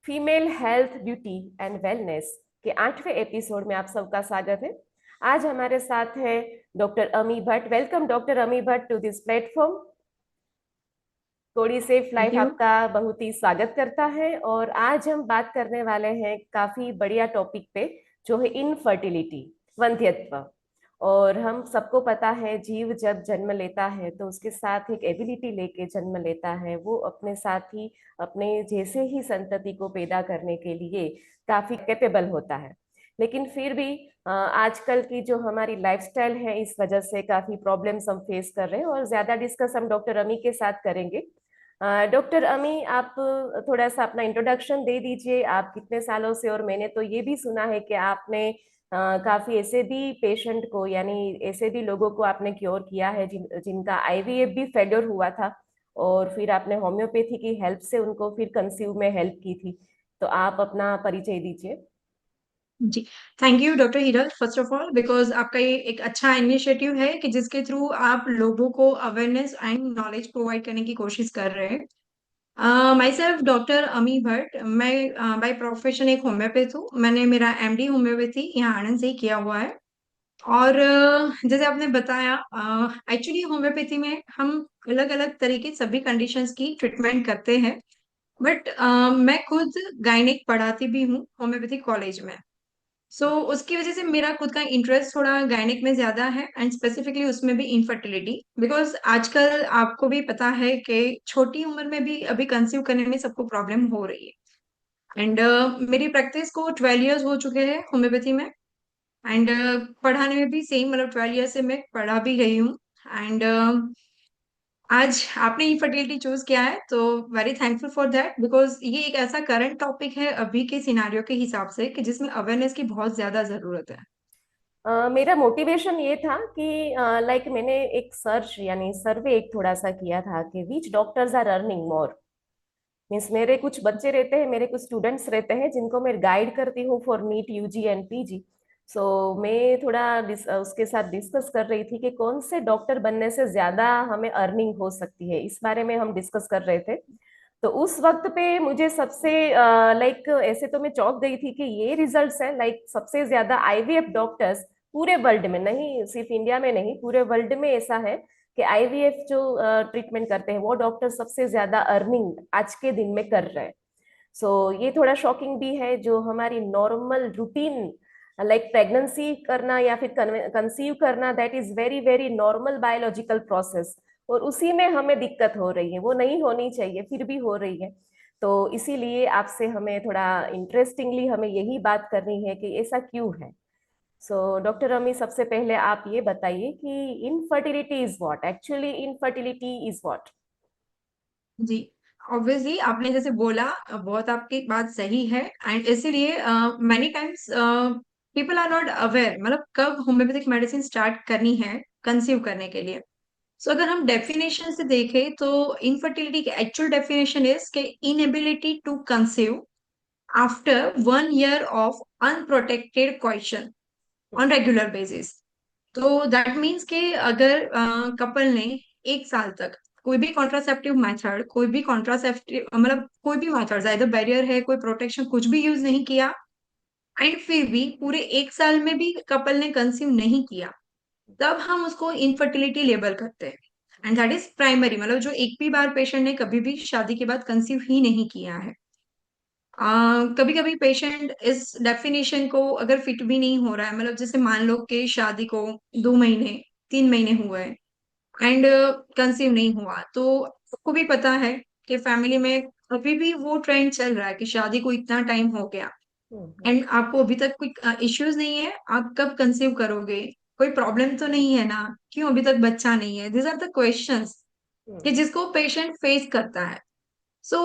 Female health beauty and wellness के 8वें episode में आप सबका स्वागत है। आज हमारे साथ है डॉक्टर अमी भट्ट। वेलकम डॉक्टर अमी भट्ट टू दिस प्लेटफॉर्म। थोड़ी सेफ थैंक लाइफ यू। आपका बहुत ही स्वागत करता है। और आज हम बात करने वाले हैं काफी बढ़िया टॉपिक पे, जो है इनफर्टिलिटी, वंध्यत्व। और हम सबको पता है, जीव जब जन्म लेता है तो उसके साथ एक एबिलिटी लेके जन्म लेता है। वो अपने साथ ही अपने जैसे ही संतति को पैदा करने के लिए काफी कैपेबल होता है। लेकिन फिर भी आजकल की जो हमारी लाइफस्टाइल है, इस वजह से काफी प्रॉब्लम्स हम फेस कर रहे हैं। और ज्यादा डिस्कस हम डॉक्टर अमी के साथ करेंगे। डॉक्टर अमी, आप थोड़ा सा अपना इंट्रोडक्शन दे दीजिए। आप कितने सालों से, और मैंने तो ये भी सुना है कि आपने काफी ऐसे भी पेशेंट को, यानी ऐसे भी लोगों को आपने क्योर किया है जिनका आईवीएफ भी फेल्योर हुआ था, और फिर आपने होम्योपैथी की हेल्प से उनको फिर कंसीव में हेल्प की थी। तो आप अपना परिचय दीजिए। Ji, thank you doctor Heeral first of all because आपका ये एक अच्छा इनिशिएटिव है कि जिसके थ्रू आप लोगों को अवेयरनेस एंड नॉलेज प्रोवाइड करने की कोशिश कर रहे हैं। माई सेल्फ डॉक्टर अमी भट्ट। मैं बाय प्रोफेशन एक होम्योपैथ हूँ। मैंने मेरा एमडी होम्योपैथी यहाँ आनंद से ही किया हुआ है। और जैसे आपने बताया, एक्चुअली होम्योपैथी में हम अलग अलग तरीके सभी कंडीशंस की ट्रीटमेंट करते हैं। बट मैं खुद गायनिक पढ़ाती भी हूँ होम्योपैथिक कॉलेज में। उसकी वजह से मेरा खुद का इंटरेस्ट थोड़ा गायनिक में ज्यादा है एंड स्पेसिफिकली उसमें भी इनफर्टिलिटी, बिकॉज आजकल आपको भी पता है कि छोटी उम्र में भी अभी कंसीव करने में सबको प्रॉब्लम हो रही है। एंड मेरी प्रैक्टिस को 12 इयर्स हो चुके हैं होम्योपैथी में। एंड पढ़ाने में भी सेम, मतलब 12 इयर्स से मैं पढ़ा भी गई हूँ। एंड आज आपने इनफर्टिलिटी चूज किया है तो very thankful for that, because ये एक ऐसा करंट टॉपिक है अभी के सिनारियो के हिसाब से कि जिसमें अवेयरनेस की बहुत ज्यादा जरूरत है। मेरा मोटिवेशन ये था कि लाइक मैंने एक सर्च यानी सर्वे एक थोड़ा सा किया था कि which doctors are earning more. Means मेरे कुछ बच्चे रहते हैं, मेरे कुछ स्टूडेंट्स रहते हैं जिनको मैं गाइड करती हूँ for NEET UG and PG. So मैं थोड़ा उसके साथ डिस्कस कर रही थी कि कौन से डॉक्टर बनने से ज्यादा हमें अर्निंग हो सकती है, इस बारे में हम डिस्कस कर रहे थे। तो उस वक्त पे मुझे सबसे लाइक ऐसे तो मैं चौंक गई थी कि ये रिजल्ट्स है, लाइक सबसे ज्यादा आईवीएफ डॉक्टर्स पूरे वर्ल्ड में, नहीं सिर्फ इंडिया में नहीं, पूरे वर्ल्ड में ऐसा है कि आईवीएफ जो ट्रीटमेंट करते हैं वो डॉक्टर सबसे ज्यादा अर्निंग आज के दिन में कर रहे हैं। सो ये थोड़ा शॉकिंग भी है। जो हमारी नॉर्मल रूटीन लाइक प्रेगनेंसी करना या फिर कंसीव करना, that is very very normal biological process, और उसी में हमें दिक्कत हो रही है। वो नहीं होनी चाहिए, फिर भी हो रही है। तो इसीलिए आपसे हमें थोड़ा इंटरेस्टिंगली हमें यही बात करनी है कि ऐसा क्यों है। सो डॉक्टर अमी, सबसे पहले आप ये बताइए कि infertility is what, actually infertility is what. जी, ऑब्वियसली आपने जैसे बोला, बहुत आपकी बात सही है। एंड इसीलिए many times people are not aware, मतलब कब होम्योपैथिक मेडिसिन स्टार्ट करनी है कंसीव करने के लिए। अगर हम डेफिनेशन से देखें तो इनफर्टिलिटी की एक्चुअल डेफिनेशन इज के inability to conceive after 1 year of unprotected question on regular basis. तो दैट मीन्स कि अगर कपल ने 1 साल तक कोई भी कॉन्ट्रासेप्टिव मेथड, कोई भी कॉन्ट्रासेप्टिव, मतलब कोई भी मेथड, इधर बैरियर है, कोई प्रोटेक्शन कुछ भी यूज नहीं किया, एंड फिर भी पूरे 1 साल में भी कपल ने कंसीव नहीं किया, तब हम उसको इनफर्टिलिटी लेबल करते हैं। एंड दैट इज प्राइमरी, मतलब जो एक भी बार पेशेंट ने कभी भी शादी के बाद कंसीव ही नहीं किया है। कभी कभी पेशेंट इस डेफिनेशन को अगर फिट भी नहीं हो रहा है, मतलब जैसे मान लो कि शादी को 2 महीने 3 महीने हुए एंड कंसीव नहीं हुआ, तो आपको भी पता है कि फैमिली में अभी भी वो ट्रेंड चल रहा है कि शादी को इतना टाइम हो गया हम्म। एंड आपको अभी तक कोई इश्यूज नहीं है, आप कब कंसीव करोगे, कोई प्रॉब्लम तो नहीं है ना, क्यों अभी तक बच्चा नहीं है, दिस आर द क्वेश्चंस कि हम्म। जिसको पेशेंट फेस करता है। So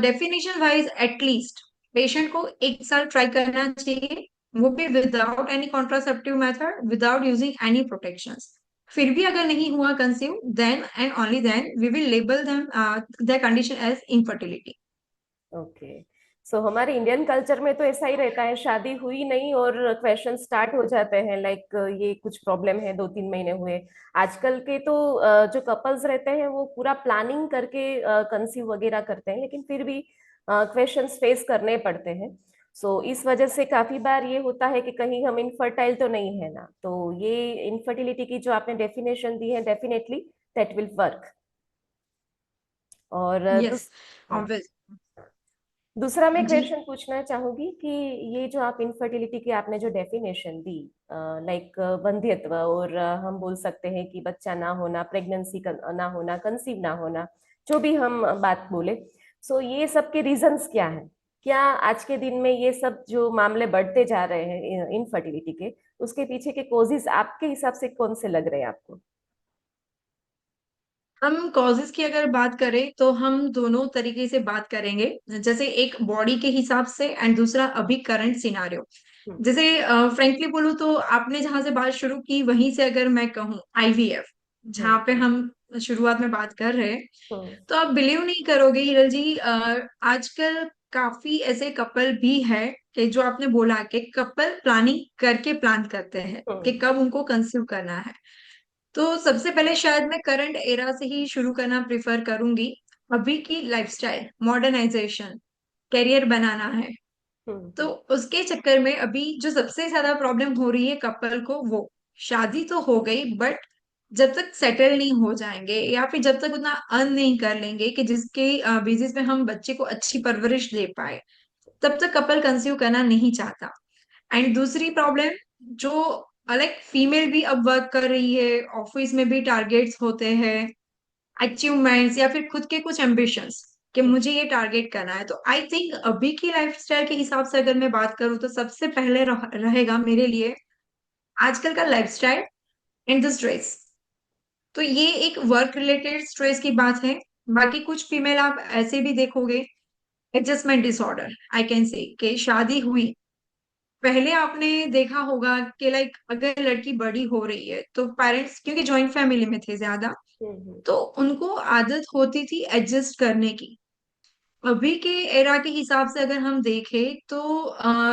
definition wise at least patient को 1 साल ट्राई करना चाहिए, वो भी without any contraceptive method, without using any protections. फिर भी अगर नहीं हुआ conceive, then and only then we will label them the condition as infertility. Okay. So हमारे इंडियन कल्चर में तो ऐसा ही रहता है, शादी हुई नहीं और क्वेश्चन स्टार्ट हो जाते हैं, लाइक ये कुछ प्रॉब्लम है, 2-3 महीने हुए। आजकल के तो जो कपल्स रहते हैं वो पूरा प्लानिंग करके कंसीव वगैरह करते हैं, लेकिन फिर भी क्वेश्चंस फेस करने पड़ते हैं। सो इस वजह से काफी बार ये होता है कि कहीं हम इनफर्टाइल तो नहीं है ना, तो ये इनफर्टिलिटी की जो आपने डेफिनेशन दी है, डेफिनेटली दैट विल वर्क। और यस, ऑब्वियस। दूसरा मैं जी। क्वेश्चन पूछना चाहूंगी कि ये जो आप इनफर्टिलिटी की आपने जो डेफिनेशन दी, लाइक वंध्यत्व, और हम बोल सकते हैं कि बच्चा ना होना, प्रेगनेंसी ना होना, कंसीव ना होना, जो भी हम बात बोले, सो ये सब के रीजंस क्या है? क्या आज के दिन में ये सब जो मामले बढ़ते जा रहे हैं इनफर्टिलिटी के, उसके पीछे के कॉजेज आपके हिसाब से कौन से लग रहे हैं आपको? हम कॉजेस की अगर बात करें तो हम दोनों तरीके से बात करेंगे, जैसे एक बॉडी के हिसाब से एंड दूसरा अभी करंट सिनारियो। हम्म। जैसे फ्रेंकली बोलूं तो आपने जहां से बात शुरू की वहीं से अगर मैं कहूँ, आईवीएफ, जहाँ पे हम्म। हम शुरुआत में बात कर रहे हैं, हम्म। तो आप बिलीव नहीं करोगे हिरल जी, आजकल काफी ऐसे कपल भी है कि जो आपने बोला कि कपल प्लानिंग करके प्लान करते हैं कि हम्म। कब उनको कंसीव करना है। तो सबसे पहले शायद मैं करंट एरा से ही शुरू करना प्रेफर करूंगी। अभी की लाइफस्टाइल, मॉडर्नाइजेशन, करियर बनाना है, हम्म। तो उसके चक्कर में अभी जो सबसे ज्यादा प्रॉब्लम हो रही है कपल को, वो शादी तो हो गई बट जब तक सेटल नहीं हो जाएंगे या फिर जब तक उतना अर्न नहीं कर लेंगे कि जिसके बेसिस पे हम बच्चे को अच्छी परवरिश दे पाए, तब तक कपल कंसीव करना नहीं चाहता। एंड दूसरी प्रॉब्लम जो अलग, फीमेल भी अब वर्क कर रही है, ऑफिस में भी टारगेट्स होते हैं, अचीवमेंट्स या फिर खुद के कुछ एम्बिशंस कि मुझे ये टारगेट करना है। तो आई थिंक अभी की लाइफस्टाइल के हिसाब से अगर मैं बात करूँ तो सबसे पहले रहेगा मेरे लिए आजकल का लाइफस्टाइल एंड द स्ट्रेस। तो ये एक वर्क रिलेटेड स्ट्रेस की बात है। बाकी कुछ फीमेल आप ऐसे भी देखोगे, adjustment disorder, I can say, कि शादी हुई, पहले आपने देखा होगा कि लाइक अगर लड़की बड़ी हो रही है तो पेरेंट्स क्योंकि जॉइंट फैमिली में थे ज्यादा, हम्म। तो उनको आदत होती थी एडजस्ट करने की। अभी के एरा के हिसाब से अगर हम देखें तो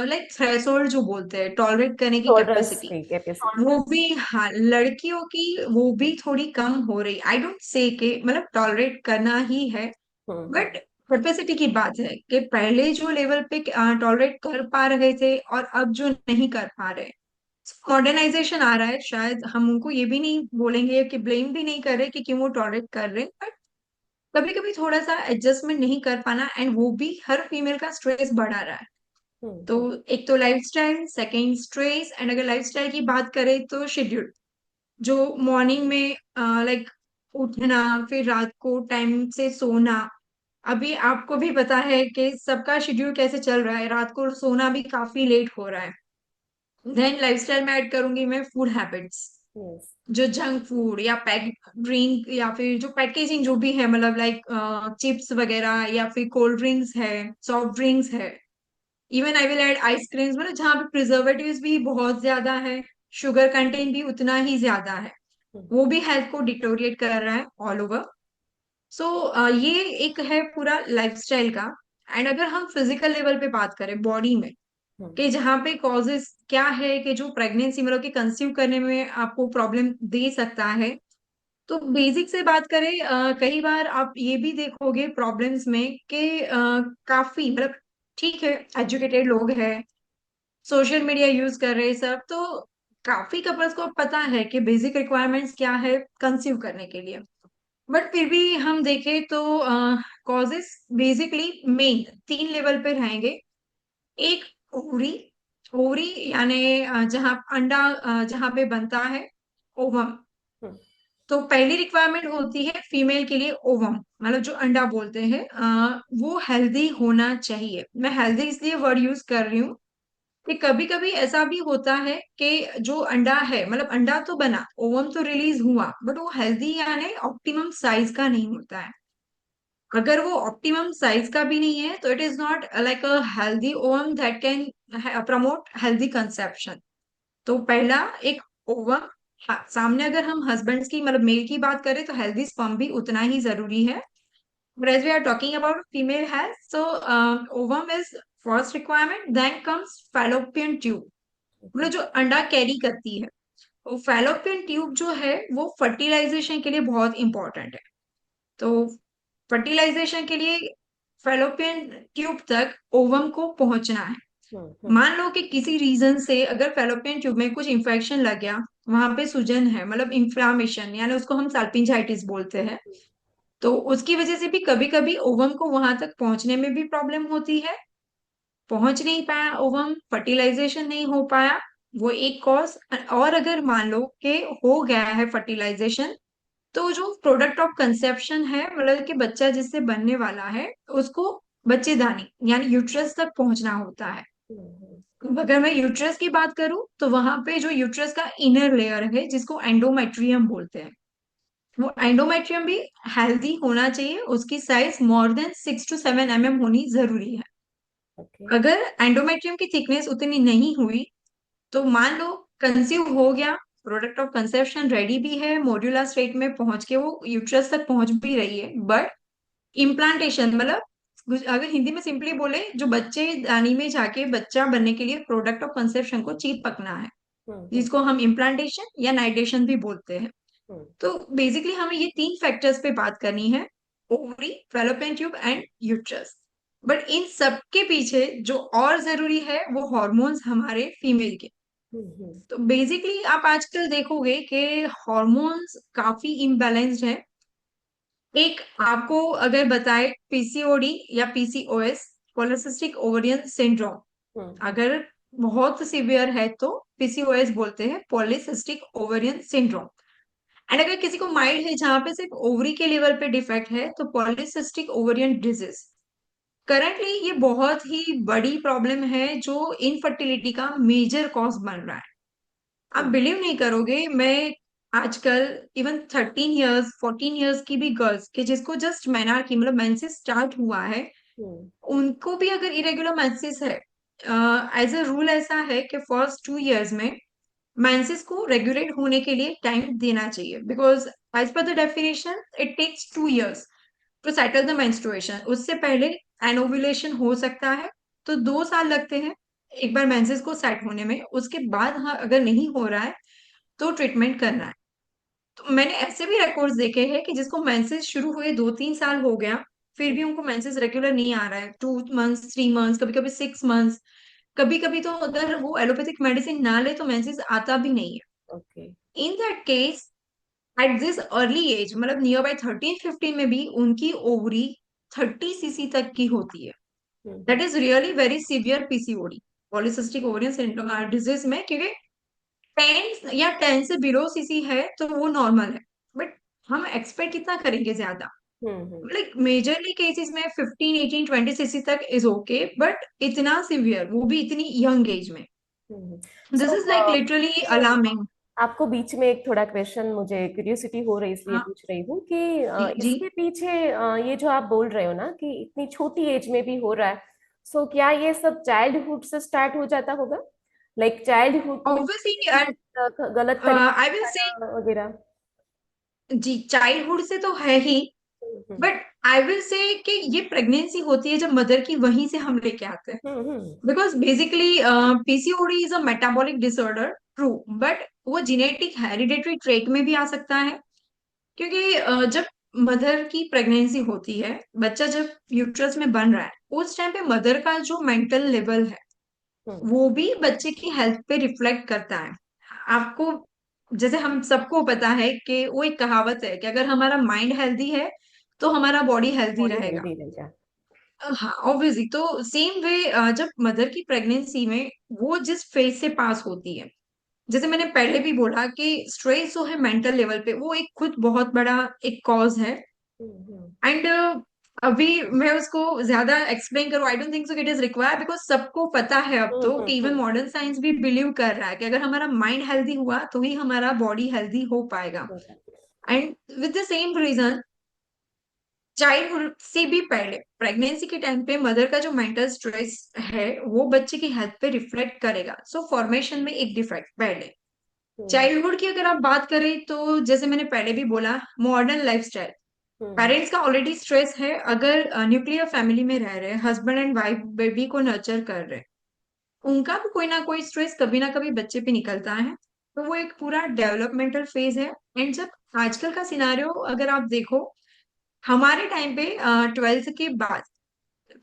लाइक थ्रेशोल्ड जो बोलते हैं, टॉलरेट करने की टॉलरेंस कैपेसिटी, की कैपेसिटी। वो भी, हाँ, लड़कियों की वो भी थोड़ी कम हो रही। आई डोंट से के मतलब टॉलरेट करना ही है, हम्म। बट कैपेसिटी की बात है कि पहले जो लेवल पे टॉलरेट कर पा रहे थे और अब जो नहीं कर पा रहे। मॉडर्नाइजेशन आ रहा है, शायद हम उनको ये भी नहीं बोलेंगे कि ब्लेम भी नहीं कर रहे कि क्यों वो टॉलरेट कर रहे, बट कभी कभी थोड़ा सा एडजस्टमेंट नहीं कर पाना एंड वो भी हर फीमेल का स्ट्रेस बढ़ा रहा है। तो हम्म। एक तो लाइफस्टाइल, सेकंड स्ट्रेस, एंड अगर लाइफस्टाइल की बात करें तो शेड्यूल, जो मॉर्निंग में लाइक उठना, फिर रात को टाइम से सोना। अभी आपको भी पता है कि सबका शेड्यूल कैसे चल रहा है, रात को सोना भी काफी लेट हो रहा है। देन लाइफस्टाइल में ऐड करूंगी मैं फूड हैबिट्स, यस। जो जंक फूड या पैक ड्रिंक या फिर जो पैकेजिंग जो भी है, मतलब लाइक चिप्स वगैरह या फिर कोल्ड ड्रिंक्स है, सॉफ्ट ड्रिंक्स है, even I will add ice creams, मतलब जहाँ पे प्रिजर्वेटिव्स भी बहुत ज्यादा है, शुगर कंटेंट भी उतना ही ज्यादा है, वो भी हेल्थ को डिटोरिएट कर रहा है ऑल ओवर। सो ये एक है पूरा लाइफस्टाइल का। एंड अगर हम फिजिकल लेवल पे बात करें बॉडी में, कि जहाँ पे कॉजेस क्या है कि जो प्रेगनेंसी मतलब कि कंसीव करने में आपको प्रॉब्लम दे सकता है, तो बेसिक से बात करें, कई बार आप ये भी देखोगे प्रॉब्लम्स में कि काफी मतलब, ठीक है, एजुकेटेड लोग हैं, सोशल मीडिया यूज कर रहे हैं सब, तो काफी कपल्स को पता है कि बेसिक रिक्वायरमेंट्स क्या है कंसीव करने के लिए। बट फिर भी हम देखें तो कॉजेस बेसिकली मेन तीन लेवल पे रहेंगे। एक, ओवरी, ओवरी यानी जहाँ अंडा जहाँ पे बनता है, ओवम। तो पहली रिक्वायरमेंट होती है फीमेल के लिए ओवम, मतलब जो अंडा बोलते हैं, वो हेल्दी होना चाहिए। मैं हेल्दी इसलिए वर्ड यूज कर रही हूँ कि कभी कभी ऐसा भी होता है कि जो अंडा है, मतलब अंडा तो बना, ओवम तो रिलीज हुआ, बट वो हेल्दी यानी ऑप्टिमम साइज का नहीं होता है। अगर वो ऑप्टिमम साइज का भी नहीं है तो it is not like a healthy ovum that can promote healthy conception. तो पहला, एक ओवम। हाँ, सामने अगर हम हस्बैंड्स की मतलब मेल की बात करें तो हेल्दी स्पर्म भी उतना ही जरूरी है। But as we are talking about female health, so ovum is first requirement, then comes fallopian tube, मतलब जो अंडा कैरी करती है। फैलोपियन ट्यूब जो है वो फर्टिलाइजेशन के लिए बहुत इंपॉर्टेंट है। तो फर्टिलाइजेशन के लिए फेलोपियन ट्यूब तक ओवम को पहुंचना है। हम्म। मान लो कि किसी रीजन से अगर फेलोपियन ट्यूब में कुछ इंफेक्शन लग गया, वहां पे सूजन है, मतलब इंफ्लामेशन, यानी उसको हम साल्पिंजाइटिस बोलते हैं, तो उसकी वजह से भी कभी कभी ओवम को वहां तक पहुंचने में भी प्रॉब्लम होती है। पहुंच नहीं पाया ओवम, फर्टिलाइजेशन नहीं हो पाया, वो एक कॉज। और अगर मान लो कि हो गया है फर्टिलाइजेशन, तो जो प्रोडक्ट ऑफ कंसेप्शन है, मतलब कि बच्चा जिससे बनने वाला है, उसको बच्चेदानी यानी यूट्रस तक पहुंचना होता है। हम्म। अगर मैं यूट्रस की बात करूं, तो वहां पे जो यूट्रस का इनर लेयर है, जिसको एंडोमेट्रियम बोलते हैं, वो एंडोमेट्रियम भी हेल्दी होना चाहिए। उसकी size more than 6 to 7 mm होनी जरूरी है। ओके। अगर एंडोमेट्रियम की थिकनेस उतनी नहीं हुई, तो मान लो कंसीव हो गया, प्रोडक्ट ऑफ कंसेप्शन रेडी भी है, मॉड्यूलर स्टेट में पहुंच के वो यूट्रस तक पहुंच भी रही है, बट इम्प्लांटेशन मतलब अगर हिंदी में सिंपली बोले, जो बच्चे दानी में जाके बच्चा बनने के लिए प्रोडक्ट ऑफ कंसेप्शन को चिपकना है, हम्म। जिसको हम इम्प्लांटेशन या नाइटेशन भी बोलते हैं। हम्म। तो बेसिकली हमें ये तीन फैक्टर्स पे बात करनी है, ovary, fallopian tube and uterus. But in सब के पीछे जो और जरूरी है वो हॉर्मोन्स हमारे फीमेल के। हम्म। तो बेसिकली आप आजकल देखोगे कि हॉर्मोन्स काफी इम्बैलेंस्ड है। एक आपको अगर बताए पीसीओडी या पीसीओएस, पॉलिसिस्टिक ओवरियन सिंड्रोम, हम्म। अगर बहुत सीवियर है तो पीसीओएस बोलते हैं, पॉलिसिस्टिक ओवरियन सिंड्रोम। एंड अगर किसी को माइल्ड है, जहां पे सिर्फ ओवरी के लेवल पे डिफेक्ट है, तो पॉलिसिस्टिक ओवरियन डिजीज। करंटली ये बहुत ही बड़ी प्रॉब्लम है, जो इनफर्टिलिटी का मेजर कॉज बन रहा है। आप हम्म। बिलीव नहीं करोगे, मैं आजकल इवन 13 इयर्स 14 इयर्स की भी गर्ल्स के जिसको जस्ट मेनार्की मतलब मेंसेस स्टार्ट हुआ है, हम्म। उनको भी अगर इरेगुलर मेंसेस है, एज अ रूल ऐसा है कि फर्स्ट 2 इयर्स में मेंसेस को रेगुलेट होने के लिए टाइम देना चाहिए, because as per the definition it takes 2 years to settle the menstruation. उससे पहले एनोवुलेशन हो सकता है, तो 2 साल लगते हैं एक बार मेंसेस को सेट होने में। उसके बाद हाँ, अगर नहीं हो रहा है तो ट्रीटमेंट करना है। तो मैंने ऐसे भी रिकॉर्ड्स देखे हैं कि जिसको मेंसेस शुरू हुए 2-3 साल हो गया, फिर भी उनको मेंसेस रेगुलर नहीं आ रहा है, 2 मंथ्स 3 मंथ्स, कभी कभी 6 मंथ्स, कभी कभी तो अगर वो एलोपैथिक मेडिसिन ना ले तो मेंसेस आता भी नहीं ओके। है। In that case, at this early age, मतलब नियर बाय 13-15 में भी उनकी ओवरी 30 cc तक की होती है। Hmm. That is really very severe PCOD, polycystic ovarian syndrome disease में, क्योंकि 10 या 10 से बिलो सीसी है तो वो नॉर्मल है, बट हम एक्सपेक्ट कितना करेंगे ज्यादा। हम्म। लाइक मेजरली केसेस में 15, 18, 20 cc तक इज ओके, बट इतना सिवियर, वो भी इतनी यंग एज में, सो this is like literally alarming. आपको बीच में एक थोड़ा क्वेश्चन, मुझे क्यूरियोसिटी हो रही इसलिए हाँ पूछ रही हूँ कि जी जी। इसके पीछे ये जो आप बोल रहे हो ना कि इतनी छोटी एज में भी हो रहा है, सो क्या ये सब चाइल्डहुड से स्टार्ट हो जाता होगा? लाइक चाइल्डहुड में ऑब्वियसली गलत तरीके आई से विल से, खाना वगैरह? जी चाइल्डहुड से तो है ही, हम्म। बट आई विल से कि ये प्रेगनेंसी होती है जब मदर की, वहीं से हम लेके आते हैं। Hmm. Because basically PCOD is a metabolic disorder, true, but वो जेनेटिक हेरिडेटरी ट्रेट में भी आ सकता है। क्योंकि जब मदर की प्रेगनेंसी होती है, बच्चा जब यूट्रस में बन रहा है, उस टाइम पे मदर का जो मेंटल लेवल है, हम्म। वो भी बच्चे की हेल्थ पे रिफ्लेक्ट करता है। आपको, जैसे हम सबको पता है कि वो एक कहावत है कि अगर हमारा माइंड हेल्दी है तो हमारा बॉडी हेल्दी बॉडी रहेगा। हेल्दी रह जाए। हाँ ऑब्वियसली, तो सेम वे जब मदर की प्रेगनेंसी में वो जिस फेज से पास होती है, जैसे मैंने पहले भी बोला कि स्ट्रेस जो है मेंटल लेवल पे, वो एक खुद बहुत बड़ा एक कॉज है। हम्म। एंड अभी मैं उसको ज्यादा एक्सप्लेन करूँ, I don't think so it is required, because सबको पता है अब तो, कि इवन हम्म। मॉडर्न साइंस भी बिलीव कर रहा है कि अगर हमारा माइंड हेल्दी हुआ तो ही हमारा बॉडी हेल्दी हो पाएगा। And with the same reason, childhood से भी पहले प्रेगनेंसी के टाइम पे मदर का जो मेंटल स्ट्रेस है, वो बच्चे की हेल्थ पे रिफ्लेक्ट करेगा। सो फॉर्मेशन में एक डिफेक्ट पहले, हम्म। चाइल्डहुड की अगर आप बात करें, तो जैसे मैंने पहले भी बोला, मॉडर्न लाइफस्टाइल, हम्म। पेरेंट्स का ऑलरेडी स्ट्रेस है, अगर न्यूक्लियर फैमिली में रह रहे हैं, हस्बैंड एंड वाइफ बेबी को नर्चर कर रहे हैं, उनका भी कोई ना कोई स्ट्रेस कभी ना कभी बच्चे पे निकलता है। तो वो एक पूरा डेवलपमेंटल फेज है। एंड जब आजकल का सिनारियो अगर आप देखो, हमारे टाइम पे 12th के बाद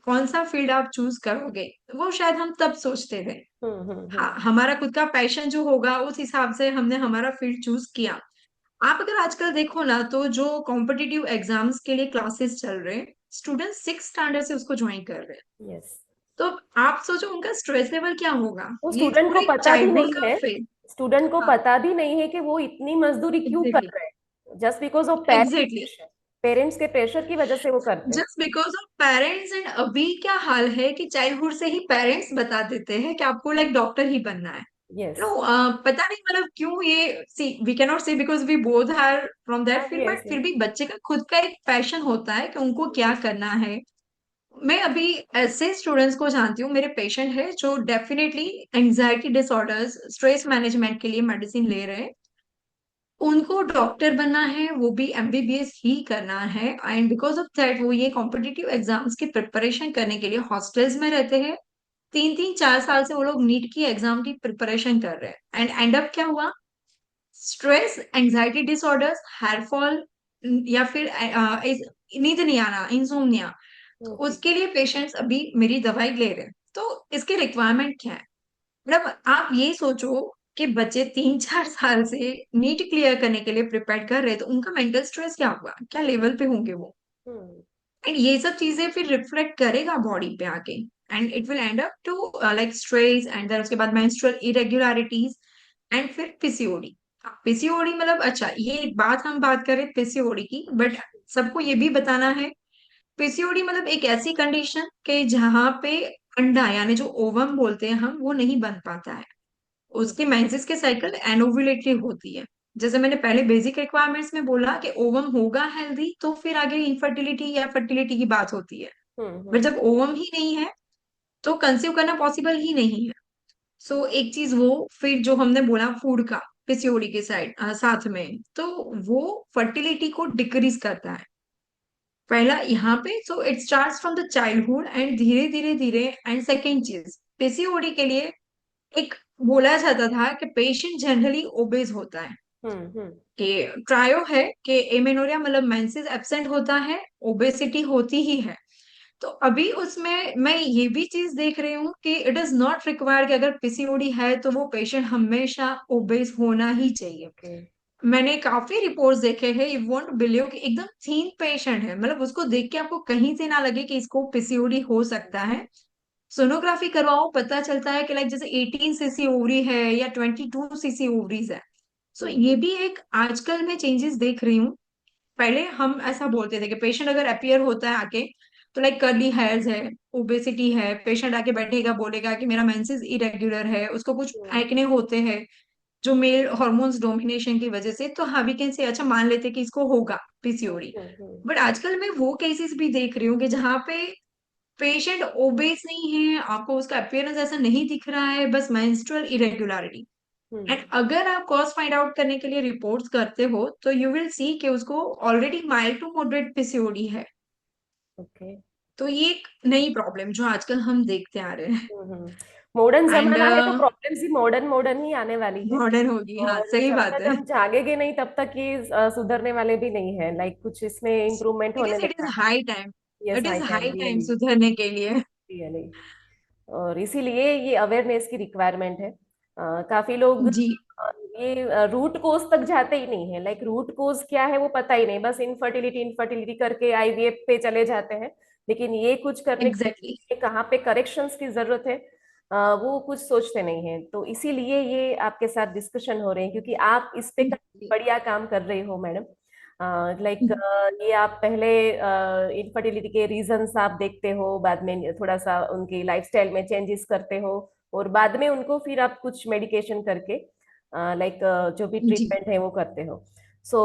कौन सा फील्ड आप चूज करोगे, वो शायद हम तब सोचते थे। हाँ, हम्म। हमारा खुद का पैशन जो होगा उस हिसाब से हमने हमारा फील्ड चूज किया। आप अगर आजकल देखो ना, तो जो कॉम्पिटिटिव एग्जाम्स के लिए क्लासेस चल रहे हैं, स्टूडेंट 6 स्टैंडर्ड से उसको ज्वाइन कर रहे हैं। यस। तो आप सोचो उनका स्ट्रेस लेवल क्या होगा। वो ये स्टूडेंट को पूरे पता भी चाइल्डहुड नहीं का है, फेज। स्टूडेंट को हाँ, पता भी नहीं है कि वो इतनी मजदूरी क्यों कर एग्जैक्टली, रहे हैं, just because of exactly, parents, parents के प्रेशर की वजह से वो करते हैं। Just because of parents. And अभी क्या हाल है कि चाइल्डहुड से ही पेरेंट्स बता देते हैं कि आपको लाइक डॉक्टर ही बनना है। यस। नो, पता नहीं मतलब क्यों ये, see we can not say because we both are from that field, yes. But फिर भी बच्चे का खुद का एक पैशन होता है कि उनको क्या करना है। मैं अभी ऐसे स्टूडेंट्स को जानती हूँ, मेरे पेशेंट है जो definitely anxiety disorders, stress management के लिए मेडिसिन ले रहे हैं। उनको डॉक्टर बनना है, वो भी एमबीबीएस ही करना है। एंड बिकॉज ऑफ दैट वो ये कॉम्पिटिटिव एग्जाम्स की प्रिपरेशन करने के लिए हॉस्टल्स में रहते हैं। 3-3 4 साल से वो लोग नीट की एग्जाम की प्रिपरेशन कर रहे हैं। एंड एंड अप क्या हुआ, stress, anxiety disorders, hair fall, या फिर नींद नहीं आना, इंसोम्निया। तो ओके। उसके लिए पेशेंट्स अभी मेरी दवाई ले रहे हैं। तो इसके रिक्वायरमेंट क्या है, मतलब आप ये सोचो कि बच्चे 3-4 साल से नीट क्लियर करने के लिए प्रिपेयर कर रहे हैं, तो उनका मेंटल स्ट्रेस क्या होगा, क्या लेवल पे होंगे वो। हम्म। एंड ये सब चीजें फिर रिफ्लेक्ट करेगा बॉडी पे आके। And it will end up to like stress, and then उसके बाद मेंस्ट्रुअल इरेगुलरिटीज, एंड फिर पीसीओडी। पीसीओडी मतलब, अच्छा ये एक बात हम बात करें पीसीओडी की, बट सबको ये भी बताना है, पीसीओडी मतलब एक ऐसी कंडीशन के जहाँ पे अंडा यानी जो ओवम बोलते हैं हम, वो नहीं बन पाता है। उसके मेंसेस के साइकिल एनोवुलेटरी होती है। जैसे मैंने पहले बेसिक रिक्वायरमेंट्स में बोला कि ओवम होगा हेल्दी तो फिर आगे इनफर्टिलिटी या फर्टिलिटी की बात होती है। बट हम्म। जब ओवम ही नहीं है तो कंसीव करना पॉसिबल ही नहीं है। सो एक चीज वो, फिर जो हमने बोला फूड का पीसीओडी के साइड साथ में, तो वो फर्टिलिटी को डिक्रीज करता है पहला यहाँ पे। So it starts from the childhood and धीरे धीरे धीरे। एंड सेकेंड चीज, पीसीओडी के लिए एक बोला जाता था कि पेशेंट जनरली ओबेज होता है, हम्म। कि ट्रायो है कि एमेनोरिया मतलब मेंसेस एब्सेंट होता है, ओबेसिटी होती ही है। तो अभी उसमें मैं ये भी चीज देख रही हूँ कि इट इज नॉट रिक्वायर्ड कि अगर पीसीओडी है तो वो पेशेंट हमेशा ओबेस होना ही चाहिए। ओके। मैंने काफी रिपोर्ट्स देखे हैं, यू वोंट बिलीव कि एकदम थीन पेशेंट है, मतलब उसको देख के आपको कहीं से ना लगे कि इसको पीसीओडी हो सकता है। सोनोग्राफी करवाओ, पता चलता है कि लाइक जैसे 18 सीसी ओवरी है या 22 सीसी ओवरीज है। सो ये हम्म। भी एक आजकल मैं चेंजेस देख रही हूँ। पहले हम ऐसा बोलते थे कि पेशेंट अगर अपियर होता है आके, तो लाइक कर्ली हेयर्स है, ओबेसिटी है, पेशेंट आके बैठेगा बोलेगा कि मेरा मेंसेस इरेगुलर है, उसको कुछ एक्ने होते हैं जो मेल हॉर्मोन्स डोमिनेशन की वजह से, तो हाँ वी कैन से अच्छा मान लेते कि इसको होगा पीसीओडी। हम्म। बट आजकल मैं वो केसेस भी देख रही हूँ कि जहाँ पे पेशेंट ओबेस नहीं है, आपको उसका अपीयरेंस ऐसा नहीं दिख रहा है, बस मेंस्ट्रुअल इरेगुलरिटी। हम्म। एंड अगर आप कॉज फाइंड आउट करने के लिए रिपोर्ट्स करते हो तो यू विल सी कि उसको already mild to moderate PCOD है। ओके। तो ये एक नई प्रॉब्लम जो आजकल हम देखते आ रहे हैं। मॉडर्न एंड जमाना है तो प्रॉब्लम्स भी मॉडर्न मॉडर्न ही आने वाली है। मॉडर्न होगी, हाँ और सही जब बात तक है। हम जागेंगे नहीं तब तक ये सुधरने वाले भी नहीं है, लाइक कुछ इसमें इम्प्रूवमेंट आई होने गेस नहीं इट इज वाला। High time, yes, it is high time, high time really, सुधरने के लिए। रियली। और इसीलिए ये अवेयरनेस की रिक्वायरमेंट है। काफी लोग जी, ये रूट कोज तक जाते ही नहीं है, लाइक रूट कोज क्या है वो पता ही नहीं, बस इनफर्टिलिटी इनफर्टिलिटी करके आईवीएफ पे चले जाते हैं। लेकिन ये कुछ करने के एग्जैक्टली। लिए कहाँ पे करेक्शंस की जरूरत है, वो कुछ सोचते नहीं है। तो इसीलिए ये आपके साथ डिस्कशन हो रहे हैं, क्योंकि आप इस पे काफी बढ़िया काम कर रहे हो मैडम। लाइक ये आप पहले इनफर्टिलिटी के रीजंस आप देखते हो, बाद में थोड़ा सा उनकी लाइफस्टाइल में चेंजेस करते हो, और बाद में उनको फिर आप कुछ मेडिकेशन करके लाइक जो भी जी, ट्रीटमेंट है वो करते हो। सो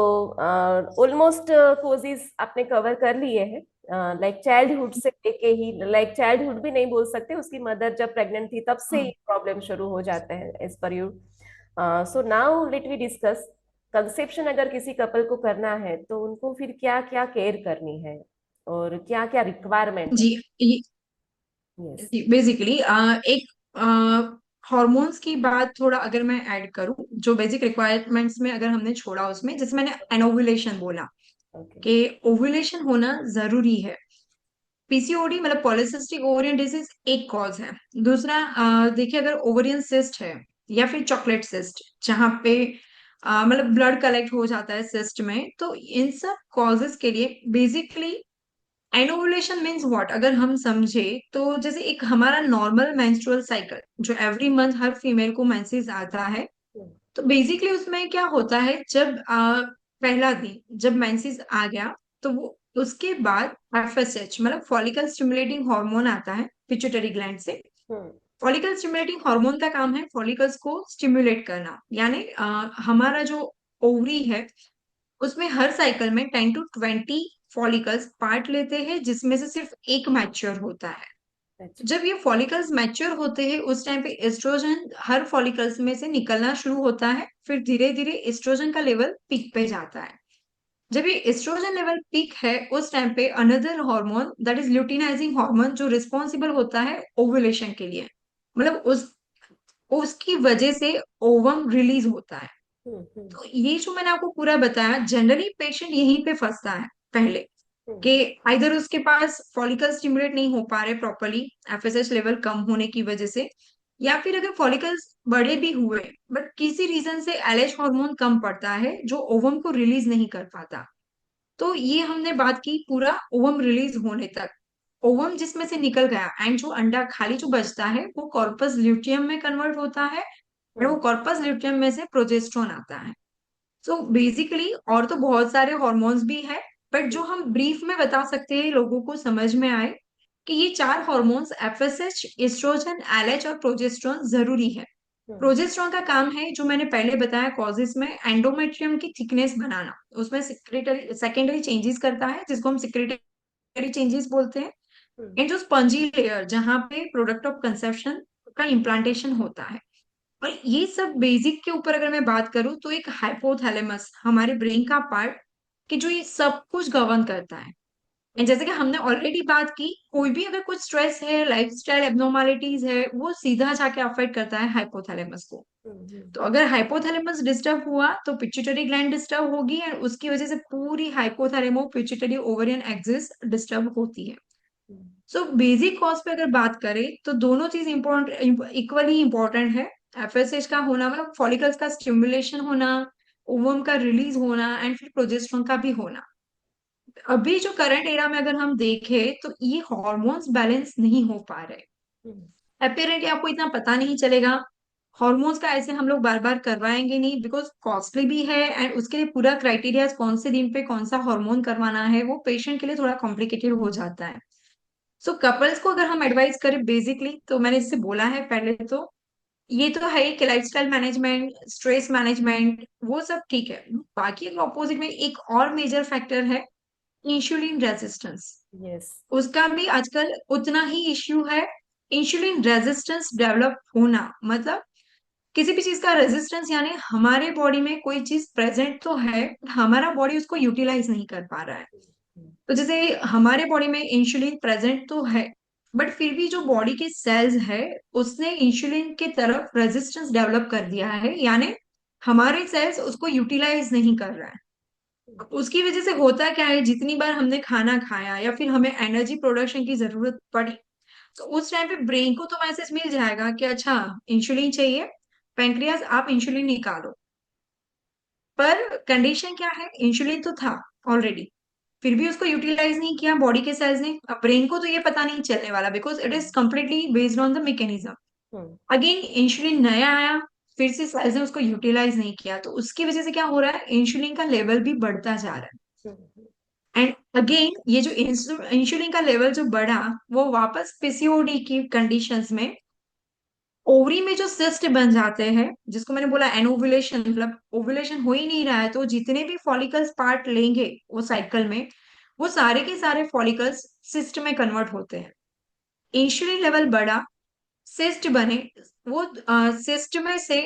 ऑलमोस्ट कोजेस आपने कवर कर लिए हैं, लाइक चाइल्डहुड से लेके ही, लाइक चाइल्डहुड भी नहीं बोल सकते, उसकी मदर जब प्रेग्नेंट थी तब से हाँ ही प्रॉब्लम शुरू हो जाते हैं as per you. So now let we discuss, conception अगर किसी कपल को करना है तो उनको फिर क्या क्या केयर करनी है और क्या क्या रिक्वायरमेंट है। जी, यस। बेसिकली एक हॉर्मोन्स की बात थोड़ा अगर मैं ऐड करूं, जो बेसिक रिक्वायरमेंट्स में अगर हमने छोड़ा उसमें, जैसे मैंने एनोवुलेशन बोला ओके। कि ओव्यूलेशन होना जरूरी है। पीसीओडी मतलब पॉलिसिस्टिक ओवरियन डिजीज एक कॉज है। दूसरा देखिए, अगर ओवरियन सिस्ट है या फिर चॉकलेट सिस्ट, जहाँ पे मतलब ब्लड कलेक्ट हो जाता है सिस्ट में, तो इन सब कॉजेस के लिए बेसिकली एनोवुलेशन मीन्स व्हाट, अगर हम समझे तो जैसे एक हमारा नॉर्मल मेंस्ट्रुअल साइकिल जो एवरी मंथ हर फीमेल को मेंसेस आता है, हम्म, तो बेसिकली उसमें क्या होता है, जब पहला दिन जब मेंसेस आ गया, तो वो उसके बाद एफएसएच मतलब फॉलिकल स्टिमुलेटिंग हार्मोन आता है पिट्यूटरी ग्लैंड से। हम्म, फॉलिकल स्टिमुलेटिंग हार्मोन का काम है फॉलिकल्स को स्टिमुलेट करना, यानी हमारा जो ओवरी है उसमें हर साइकिल में 10 to 20 फॉलिकल्स पार्ट लेते हैं, जिसमें से सिर्फ एक मैच्योर होता है। अच्छा। जब ये फॉलिकल्स मैच्योर होते हैं उस टाइम पे एस्ट्रोजन हर फॉलिकल्स में से निकलना शुरू होता है, फिर धीरे धीरे एस्ट्रोजन का लेवल पीक पे जाता है। जब ये एस्ट्रोजन लेवल पीक है उस टाइम पे another hormone that is luteinizing hormone जो रिस्पॉन्सिबल होता है ओवुलेशन के लिए, मतलब उस उसकी वजह से ओवम रिलीज होता है। हम्म, तो ये जो मैंने आपको पूरा बताया, जनरली पेशेंट यहीं पे फंसता है पहले, हम्म, कि आइदर उसके पास फॉलिकल स्टिमुलेट नहीं हो पा रहे प्रॉपरली एफएसएच लेवल कम होने की वजह से, या फिर अगर फॉलिकल्स बड़े भी हुए बट किसी रीजन से एलएच हार्मोन कम पड़ता है जो ओवम को रिलीज नहीं कर पाता। तो ये हमने बात की पूरा ओवम रिलीज होने तक। ओवम जिसमें से निकल गया एंड जो अंडा खाली जो बचता है वो कॉर्पस ल्यूटियम में कन्वर्ट होता है, और वो हम्म, कॉर्पस ल्यूटियम में से प्रोजेस्ट्रॉन आता है। सो बेसिकली और तो बहुत सारे हॉर्मोन्स भी है, बट जो हम ब्रीफ में बता सकते हैं लोगों को समझ में आए, कि ये चार हॉर्मोन्स एफएसएच, एस्ट्रोजन, एलएच और प्रोजेस्टेरोन जरूरी है। हम्म, प्रोजेस्टेरोन का काम है जो मैंने पहले बताया कॉजेस में एंडोमेट्रियम की थिकनेस बनाना, उसमें सिक्रेटरी सेकेंडरी चेंजेस करता है जिसको हम सिक्रेटरी चेंजेस बोलते हैं। हम्म, एंड जो स्पंजी लेयर जहाँ पे प्रोडक्ट ऑफ कंसेप्शन का इम्प्लांटेशन होता है, और ये सब बेसिक के ऊपर अगर मैं बात करूं तो एक हाइपोथैलेमस हमारे ब्रेन का पार्ट कि जो ये सब कुछ गवर्न करता है। एंड हम्म, जैसे कि हमने ऑलरेडी बात की, कोई भी अगर कुछ स्ट्रेस है, लाइफस्टाइल एब्नॉर्मलिटीज है, वो सीधा जाके अफेक्ट करता है हाइपोथैलेमस को। हम्म, तो अगर हाइपोथैलेमस डिस्टर्ब हुआ तो पिट्यूटरी ग्लैंड डिस्टर्ब होगी, एंड उसकी वजह से पूरी हाइपोथैलेमो पिट्यूटरी ओवरियन एक्सिस डिस्टर्ब होती है। हम्म, सो बेसिक कॉज पे अगर बात करें तो दोनों चीज इम्पोर्टेंट इक्वली इम्पोर्टेंट है। एफएसएच का होना मतलब फॉलिकल्स का स्टिमुलेशन होना, ओवम का रिलीज होना एंड फिर प्रोजेस्टेरोन का भी होना। अभी जो करंट एरा में अगर हम देखें तो ये हॉर्मोन्स बैलेंस नहीं हो पा रहे। हम्म, अपेरेंटली आपको इतना पता नहीं चलेगा, हॉर्मोन्स का ऐसे हम लोग बार बार करवाएंगे नहीं, बिकॉज कॉस्टली भी है, एंड उसके लिए पूरा क्राइटेरिया कौन से दिन पे कौन सा हार्मोन करवाना है वो पेशेंट के लिए थोड़ा कॉम्प्लिकेटेड हो जाता है। सो कपल्स को अगर हम एडवाइस करें बेसिकली, तो मैंने इससे बोला है पहले, तो ये तो है ही कि लाइफस्टाइल मैनेजमेंट, स्ट्रेस मैनेजमेंट वो सब ठीक है। बाकी अगर ऑपोजिट में एक और मेजर फैक्टर है इंसुलिन रेजिस्टेंस, यस। उसका भी आजकल उतना ही इश्यू है। इंसुलिन रेजिस्टेंस डेवलप होना मतलब किसी भी चीज का रेजिस्टेंस, यानी हमारे बॉडी में कोई चीज प्रेजेंट तो है, हमारा बॉडी उसको यूटिलाइज नहीं कर पा रहा है। हम्म, तो जैसे हमारे बॉडी में इंसुलिन प्रेजेंट तो है, बट फिर भी जो बॉडी के सेल्स है उसने इंसुलिन के तरफ रेजिस्टेंस डेवलप कर दिया है, यानी हमारे सेल्स उसको यूटिलाइज नहीं कर रहा है। उसकी वजह से होता क्या है, जितनी बार हमने खाना खाया या फिर हमें एनर्जी प्रोडक्शन की जरूरत पड़ी, तो उस टाइम पे ब्रेन को तो मैसेज मिल जाएगा कि अच्छा इंसुलिन चाहिए, पेंक्रियाज आप इंसुलिन निकालो। पर कंडीशन क्या है, इंसुलिन तो था ऑलरेडी, फिर भी उसको यूटिलाइज नहीं किया बॉडी के सेल्स ने। अब ब्रेन को तो ये पता नहीं चलने वाला because it is hmm, completely based on the mechanism. Hmm, again insulin नया आया, फिर से सेल्स ने उसको यूटिलाइज नहीं किया, तो उसकी वजह से क्या हो रहा है, इंसुलिन का लेवल भी बढ़ता जा रहा हम्म, है। एंड अगेन ये जो इंसुलिन का लेवल जो बढ़ा, वो वापस पीसीओडी की कंडीशंस में ओवरी में जो सिस्ट बन जाते हैं, जिसको मैंने बोला एनोवुलेशन मतलब ओवुलेशन हो ही नहीं रहा है, तो जितने भी फॉलिकल्स पार्ट लेंगे वो साइकिल में, वो सारे के सारे फॉलिकल्स सिस्ट में कन्वर्ट होते हैं। इंसुलिन लेवल बढ़ा, सिस्ट बने, वो सिस्ट में से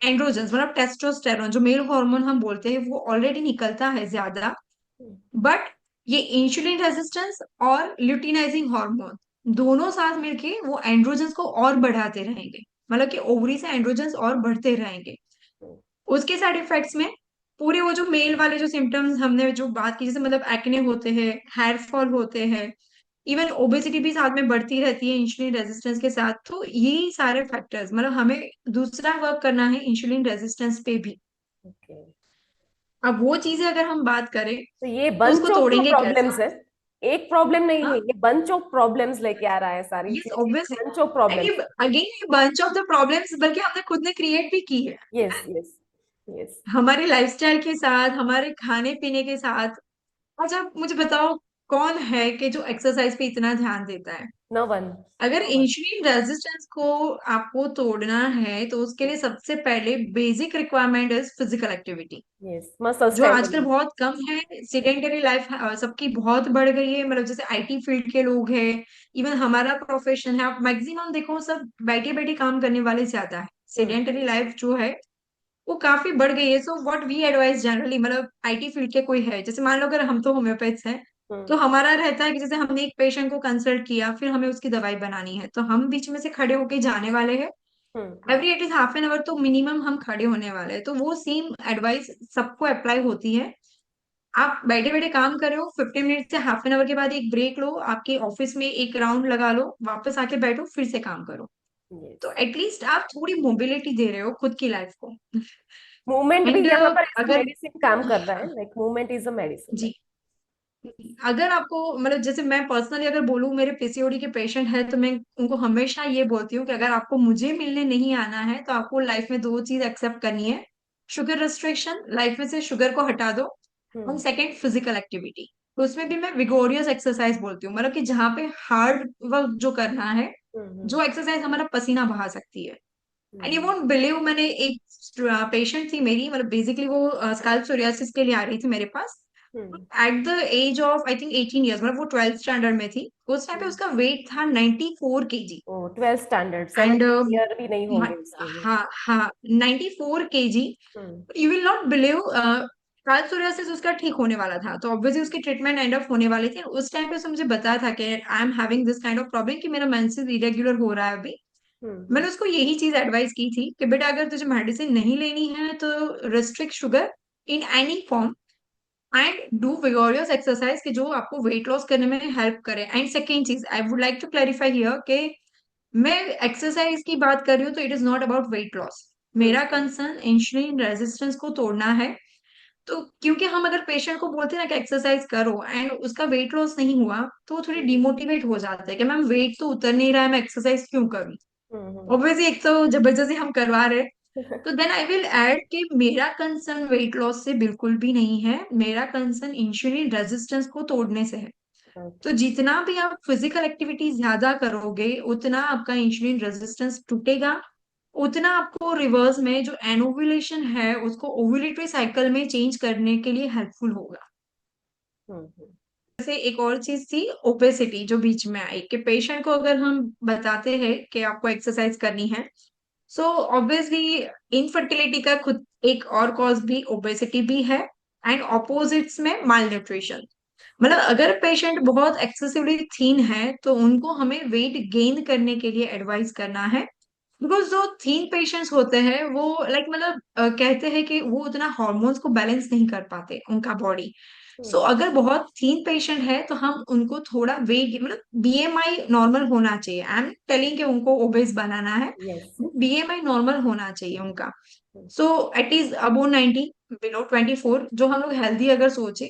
एंड्रोजन मतलब टेस्टोस्टेरोन जो मेल हार्मोन हम बोलते हैं वो ऑलरेडी निकलता है ज्यादा, हम्म, बट ये इंसुलिन रेजिस्टेंस और ल्यूटिनाइजिंग हार्मोन दोनों साथ मिलके वो एंड्रोजन्स को और बढ़ाते रहेंगे, मतलब कि ओवरी से एंड्रोजन्स और बढ़ते रहेंगे। हम्म, उसके साइड इफेक्ट्स में पूरे वो जो मेल वाले जो सिम्टम्स हमने जो बात की, जैसे मतलब एक्ने होते हैं, हेयर फॉल होते हैं, इवन ओबेसिटी भी साथ में बढ़ती रहती है इंसुलिन रेजिस्टेंस के साथ। तो ये सारे फैक्टर्स, मतलब हमें दूसरा वर्क करना है इंसुलिन रेजिस्टेंस पे भी। ओके। अब वो चीजें अगर हम बात करें तो ये तो बंच उसको ऑफ तोड़ेंगे प्रॉब्लम्स कैसे? है, एक प्रॉब्लम नहीं है, हाँ, ये बंच ऑफ प्रॉब्लम्स लेके आ रहा है, सारी यस चीजें ऑब्वियसली। बंच ऑफ एंड ये प्रॉब्लम्स है। अगेन ये बंच ऑफ द प्रॉब्लम्स बल्कि हमने खुद ने क्रिएट भी की है यस यस यस। हमारे लाइफस्टाइल के साथ, हमारे खाने पीने के साथ। अच्छा, आप मुझे बताओ, कौन है कि जो एक्सरसाइज पे इतना ध्यान देता है? No one. अगर नो वन। इंसुलिन रेजिस्टेंस को आपको तोड़ना है तो उसके लिए सबसे पहले basic requirement is physical activity, yes, must जो आजकल सस्टेनेबल। बहुत कम है। सेडेंटरी लाइफ सबकी बहुत बढ़ गई है, मतलब जैसे आईटी फील्ड के लोग हैं, इवन हमारा प्रोफेशन है, आप मैक्सिमम देखो सब बैठे बैठे काम करने वाले ज्यादा है। हम्म सेडेंटरी लाइफ जो है वो काफी बढ़ गई है। So what we advise generally, मतलब आईटी फील्ड के कोई है, जैसे मान लो अगर हम तो होम्योपैथ्स हैं, तो हम्म हमारा रहता है कि जैसे हमने एक पेशेंट को कंसल्ट किया, फिर हमें उसकी दवाई बनानी है, तो हम बीच में से खड़े होके जाने वाले हैं। Hmm. Every it is half an hour, तो मिनिमम हम खड़े होने वाले हैं। तो वो सेम एडवाइस सबको अप्लाई होती है। आप बैठे बैठे काम कर रहे हो, 15 मिनट से हाफ एन आवर के बाद एक ब्रेक लो, आपके ऑफिस में एक राउंड लगा लो, वापस आके बैठो, फिर से काम करो। यस। तो एटलीस्ट आप थोड़ी मोबिलिटी दे रहे हो खुद की लाइफ को। मूवमेंट भी एंड यहाँ पर एज अगर मेडिसिन काम कर रहा है, like movement is a medicine. जी, अगर आपको, मतलब जैसे मैं पर्सनली अगर बोलूँ, मेरे पीसीओडी के पेशेंट है, तो मैं उनको हमेशा ये बोलती हूँ कि अगर आपको मुझे मिलने नहीं आना है तो आपको लाइफ में दो चीज एक्सेप्ट करनी है। शुगर रिस्ट्रिक्शन, लाइफ में से शुगर को हटा दो। और हम्म सेकेंड, फिजिकल एक्टिविटी। तो उसमें भी मैं विगोरियस एक्सरसाइज बोलती हूँ, मतलब कि जहाँ पे हार्ड वर्क जो करना है, हम्म जो एक्सरसाइज हमारा पसीना बहा सकती है। And you hmm won't believe, मैंने एक पेशेंट थी मेरी, मतलब बेसिकली वो स्कैल्प सोरियासिस के लिए आ रही थी मेरे पास। Hmm at the age of I think 18 years, मतलब वो 12th स्टैंडर्ड में थी। उस टाइम पे हम्म। उसका वेट था 94 kg। Oh, 12th standard, and 7 year भी नहीं होंगे उसके लिए। हाँ हाँ, 94 kg। Hmm you will not believe, scalp psoriasis उसका ठीक होने वाला था, तो ऑब्वियसली उसकी ट्रीटमेंट एंड ऑफ होने वाली थी। उस टाइम पे उसने मुझे बताया था कि I am having this kind of problem, कि मेरा मेंसेस इरेगुलर हो रहा है अभी। हम्म। मैंने उसको यही चीज एडवाइस की थी कि बेटा, अगर तुझे मेडिसिन नहीं लेनी है तो restrict sugar in any form, and do vigorous exercise कि जो आपको वेट लॉस करने में हेल्प करे। एंड सेकेंड चीज I would like to clarify here कि मैं एक्सरसाइज की बात कर रही हूँ तो it is not about weight loss. मेरा हम्म कंसर्न इंसुलिन रेजिस्टेंस को तोड़ना है। तो क्योंकि हम अगर पेशेंट को बोलते हैं ना कि एक्सरसाइज करो एंड उसका वेट लॉस नहीं हुआ, तो वो थोड़ी डिमोटिवेट हो जाता है कि मैम वेट तो उतर नहीं रहा है, मैं एक्सरसाइज क्यों करूँ? हम्म ऑब्वियसली एक तो जबरदस्ती हम करवा रहे हैं। तो देन आई विल ऐड कि मेरा कंसर्न वेट लॉस से बिल्कुल भी नहीं है, मेरा कंसर्न इंसुलिन रेजिस्टेंस को तोड़ने से है। तो ओके। जितना भी आप फिजिकल एक्टिविटी ज्यादा करोगे, उतना आपका इंसुलिन रेजिस्टेंस टूटेगा, उतना आपको रिवर्स में जो एनोवुलेशन है उसको ओव्यूलेटरी साइकिल में चेंज करने के लिए हेल्पफुल होगा। हम्म जैसे एक और चीज थी, ओपेसिटी जो बीच में आई, कि पेशेंट को अगर हम बताते हैं कि आपको एक्सरसाइज करनी है, सो ऑब्वियसली इनफर्टिलिटी का खुद एक और कॉज भी ओबेसिटी भी है। एंड ऑपोजिट्स में माल न्यूट्रिशन, मतलब अगर पेशेंट बहुत एक्सेसिवली थीन है तो उनको हमें वेट गेन करने के लिए एडवाइस करना है। बिकॉज जो थीन पेशेंट्स होते हैं वो लाइक, मतलब कहते हैं कि वो उतना हॉर्मोन्स को बैलेंस नहीं कर पाते उनका बॉडी। सो हम्म। अगर बहुत थीन पेशेंट है तो हम उनको थोड़ा वेट, मतलब बीएमआई नॉर्मल होना चाहिए। आई एम टेलिंग कि उनको ओबेस बनाना है, यस यस। बीएमआई नॉर्मल होना चाहिए उनका। सो एट इज अबो 90, बिलो 24, जो हम लोग हेल्दी अगर सोचे।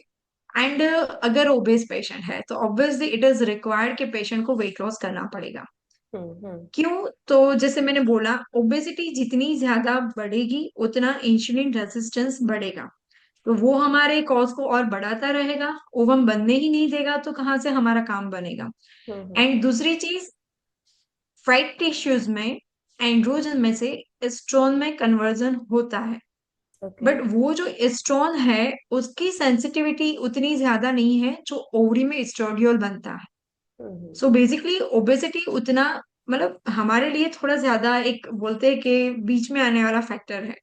एंड अगर ओबेस पेशेंट है तो ऑब्वियसली इट इज रिक्वायर्ड कि पेशेंट को वेट लॉस करना पड़ेगा। हम्म। क्यों? तो जैसे मैंने बोला, ओबेसिटी जितनी ज्यादा बढ़ेगी उतना इंसुलिन रेजिस्टेंस बढ़ेगा, तो वो हमारे कॉज को और बढ़ाता रहेगा। ओवम बनने ही नहीं देगा तो कहाँ से हमारा काम बनेगा? हम्म। एंड दूसरी चीज, फैट टिश्यूज में एंड्रोजन में से एस्ट्रोन में कन्वर्जन होता है, ओके। बट वो जो एस्ट्रोन है उसकी सेंसिटिविटी उतनी ज्यादा नहीं है जो ओवरी में एस्ट्रोडियोल बनता है। हम्म सो बेसिकली ओबेसिटी उतना, मतलब हमारे लिए थोड़ा ज्यादा एक बोलते हैं कि बीच में आने वाला फैक्टर है।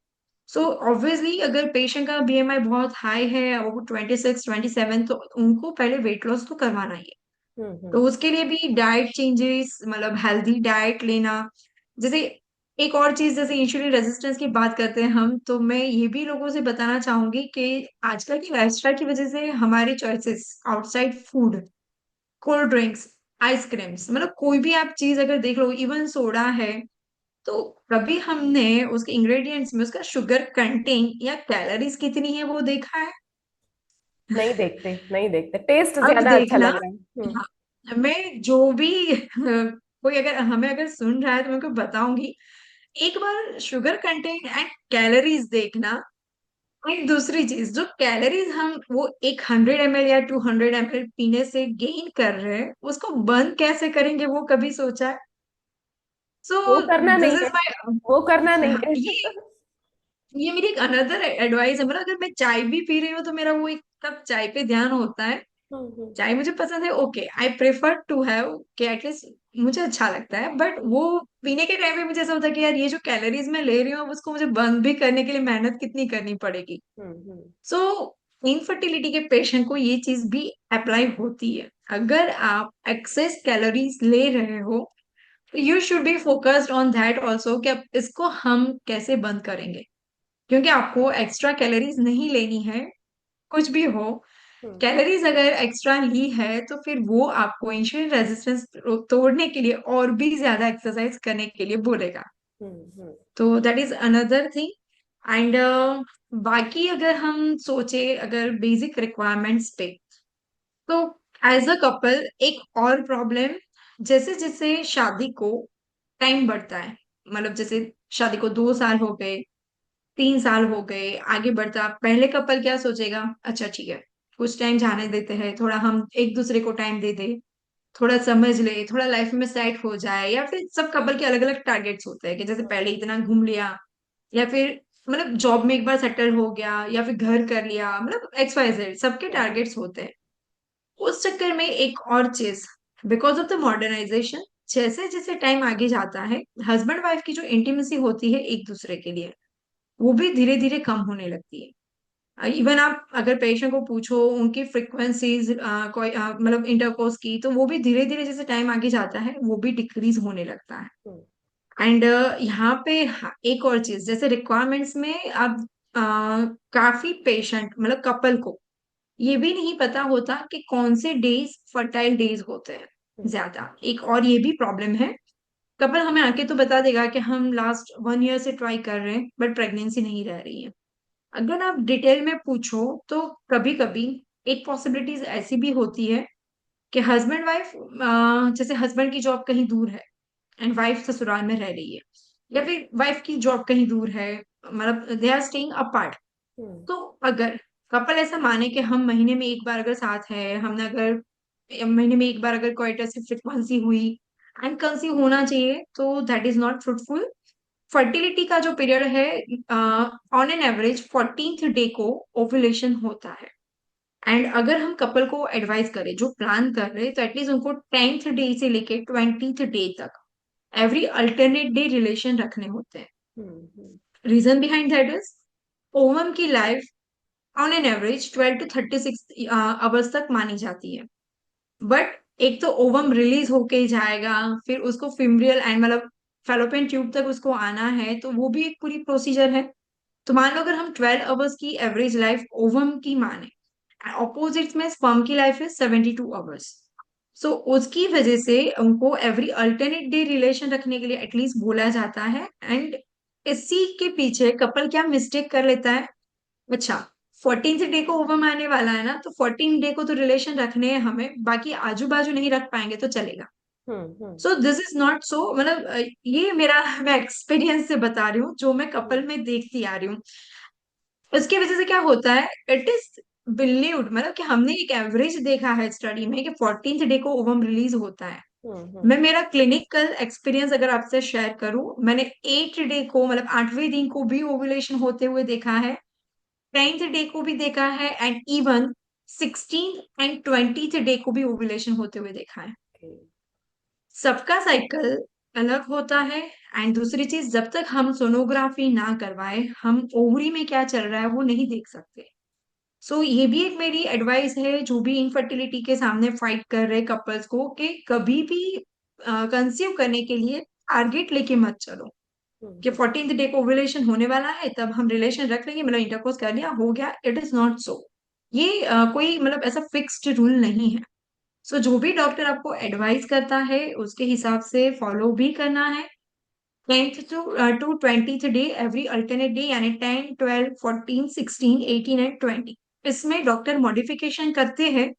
सो ऑब्वियसली अगर पेशेंट का बीएमआई बहुत हाई है, वो 26 27, तो उनको पहले वेट लॉस तो करवाना ही है। तो हम्म। उसके लिए भी डाइट चेंजेस, मतलब हेल्दी डाइट लेना। जैसे एक और चीज, जैसे इंसुलिन रेजिस्टेंस की बात करते हैं हम, तो मैं ये भी लोगों से बताना चाहूंगी कि आजकल की लाइफस्टाइल की वजह से हमारी choices outside food, cold drinks, ice creams, मतलब कोई भी आप चीज अगर देख लो, इवन सोडा है, तो कभी हमने उसके इंग्रेडिएंट्स में उसका शुगर कंटेंट या कैलोरीज कितनी है वो देखा है? नहीं देखते, नहीं देखते, टेस्ट अब ज्यादा अच्छा देखना। लग रहा है। हाँ, मैं जो भी कोई अगर हमें अगर सुन रहा है तो मैं उनको बताऊंगी, एक बार शुगर कंटेंट एंड कैलोरीज देखना। एक दूसरी चीज, जो कैलोरीज हम वो एक 100 ml या 200 ml पीने से गेन कर रहे हैं, उसको बंद कैसे करेंगे वो कभी सोचा है? सो वो करना दिस नहीं है, इज माय, वो करना नहीं है। ये मेरी एक अनदर एडवाइस है। मतलब अगर मैं चाय भी पी रही हूँ तो मेरा वो एक कप चाय पे ध्यान होता है। हम्म। चाय मुझे पसंद है, okay, I prefer to have कि एटलीस्ट मुझे अच्छा लगता है, बट वो पीने के टाइम पे मुझे ऐसा होता है कि यार ये जो कैलोरीज मैं ले रही हूँ अब उसको मुझे बंद भी करने के लिए मेहनत कितनी करनी पड़ेगी। हम्म। सो इनफर्टिलिटी के पेशेंट को ये चीज भी अप्लाई होती है। अगर आप एक्सेस कैलोरीज ले रहे हो, you should be focused on that also कि अब इसको हम कैसे बंद करेंगे, क्योंकि आपको एक्स्ट्रा कैलोरीज नहीं लेनी है। कुछ भी हो, हम्म। कैलोरीज अगर एक्स्ट्रा ली है तो फिर वो आपको इंसुलिन रेजिस्टेंस तोड़ने के लिए और भी ज्यादा एक्सरसाइज करने के लिए बोलेगा। हम्म। तो that is another thing. And बाकी अगर हम सोचे अगर बेसिक रिक्वायरमेंट्स पे, तो एज अ कपल एक और प्रॉब्लम, जैसे जैसे शादी को टाइम बढ़ता है, मतलब जैसे शादी को 2 साल हो गए, 3 साल हो गए, आगे बढ़ता, पहले कपल क्या सोचेगा, अच्छा ठीक है, कुछ टाइम जाने देते हैं, थोड़ा हम एक दूसरे को टाइम दे दे, थोड़ा समझ ले, थोड़ा लाइफ में सेट हो जाए, या फिर सब कपल के अलग अलग टारगेट्स होते हैं कि जैसे पहले इतना घूम लिया, या फिर मतलब जॉब में एक बार सेटल हो गया, या फिर घर कर लिया, मतलब एक्स वाई जेड सबके टारगेट्स होते हैं। उस चक्कर में एक और चीज, बिकॉज ऑफ द मॉडर्नाइजेशन, जैसे जैसे टाइम आगे जाता है, हस्बैंड वाइफ की जो इंटीमेसी होती है एक दूसरे के लिए, वो भी धीरे धीरे कम होने लगती है। इवन आप अगर पेशेंट को पूछो उनकी फ्रिक्वेंसीज कोई मतलब इंटरकोर्स की, तो वो भी धीरे धीरे जैसे टाइम आगे जाता है वो भी डिक्रीज होने लगता है। हम्म। एंड यहाँ पे एक और चीज, जैसे रिक्वायरमेंट्स में अब काफी पेशेंट मतलब कपल को ये भी नहीं पता होता कि कौन से डेज फर्टाइल डेज होते हैं हम्म। ज्यादा। एक और ये भी प्रॉब्लम है, कपल हमें आके तो बता देगा कि हम लास्ट 1 ईयर से ट्राई कर रहे हैं बट प्रेगनेंसी नहीं रह रही है। अगर आप डिटेल में पूछो तो कभी कभी एक पॉसिबिलिटीज ऐसी भी होती है कि हस्बैंड वाइफ, जैसे हस्बैंड की जॉब कहीं दूर है एंड वाइफ ससुराल में रह रही है, या फिर वाइफ की जॉब कहीं दूर है, मतलब दे आर स्टेइंग अपार्ट। हम्म। तो अगर कपल ऐसा माने कि हम महीने में एक बार अगर साथ है, हमने अगर महीने में एक बार अगर कोइटस फ्रिक्वेंसी हुई एंड कंसीव होना चाहिए, तो that is not fruitful. Fertility का जो पीरियड है, on an average 14th day को ओव्यूलेशन होता है। एंड अगर हम कपल को एडवाइस करें जो प्लान कर रहे हैं, तो एटलीस्ट उनको 10th डे से लेके 20th डे तक एवरी अल्टरनेट डे रिलेशन रखने होते हैं। Hmm. Reason behind that is, ovum की life on an average 12 to 36 hours तक मानी जाती है। बट एक तो ओवम रिलीज होके जाएगा, फिर उसको फिम्ब्रियल एंड मतलब फेलोपियन ट्यूब तक उसको आना है, तो वो भी एक पूरी प्रोसीजर है। तो मान लो अगर हम 12 आवर्स की एवरेज लाइफ ओवम की माने, ऑपोजिट में स्पर्म की लाइफ है 72 आवर्स। सो उसकी वजह से उनको एवरी अल्टरनेट डे रिलेशन रखने के लिए एटलीस्ट बोला जाता है। एंड इसी के पीछे कपल क्या मिस्टेक कर लेता है, अच्छा 14th डे को ओवम आने वाला है ना, तो 14 डे को तो रिलेशन रखने हैं हमें, बाकी आजू बाजू नहीं रख पाएंगे तो चलेगा। Hmm. So this is not so, मतलब ये मेरा मैं एक्सपीरियंस से बता रही हूँ जो मैं हम्म। कपल में देखती आ रही हूँ। उसकी वजह से क्या होता है, इट इज बिलीव्ड, मतलब कि हमने एक एवरेज देखा है स्टडी में कि 14th डे को ओवम रिलीज होता है। हम्म। मैं मेरा क्लिनिकल एक्सपीरियंस अगर आपसे शेयर करूं, मैंने 8 डे को मतलब 8वें दिन को भी ओव्यूलेशन होते हुए देखा है, 10th डे को भी देखा है, and even 16th and 20th day को भी ओव्यूलेशन होते हुए देखा है। Okay. सबका साइकिल अलग होता है। एंड दूसरी चीज, जब तक हम सोनोग्राफी ना करवाए हम ओवरी में क्या चल रहा है वो नहीं देख सकते। सो ये भी एक मेरी एडवाइस है जो भी इनफर्टिलिटी के सामने फाइट कर रहे कपल्स को, कि कभी भी कंसीव करने के लिए टारगेट लेके मत चलो कि हम्म। 14th डे को ओव्यूलेशन होने वाला है तब हम रिलेशन रख लेंगे, मतलब इंटरकोर्स कर लिया हो गया। इट इज नॉट सो। ये कोई मतलब ऐसा फिक्स्ड रूल नहीं है। सो जो भी डॉक्टर आपको एडवाइस करता है उसके हिसाब से फॉलो भी करना है। 10th to 20th day every alternate day, यानी 10, 12, 14, 16, 18 एंड 20, इसमें डॉक्टर मॉडिफिकेशन करते हैं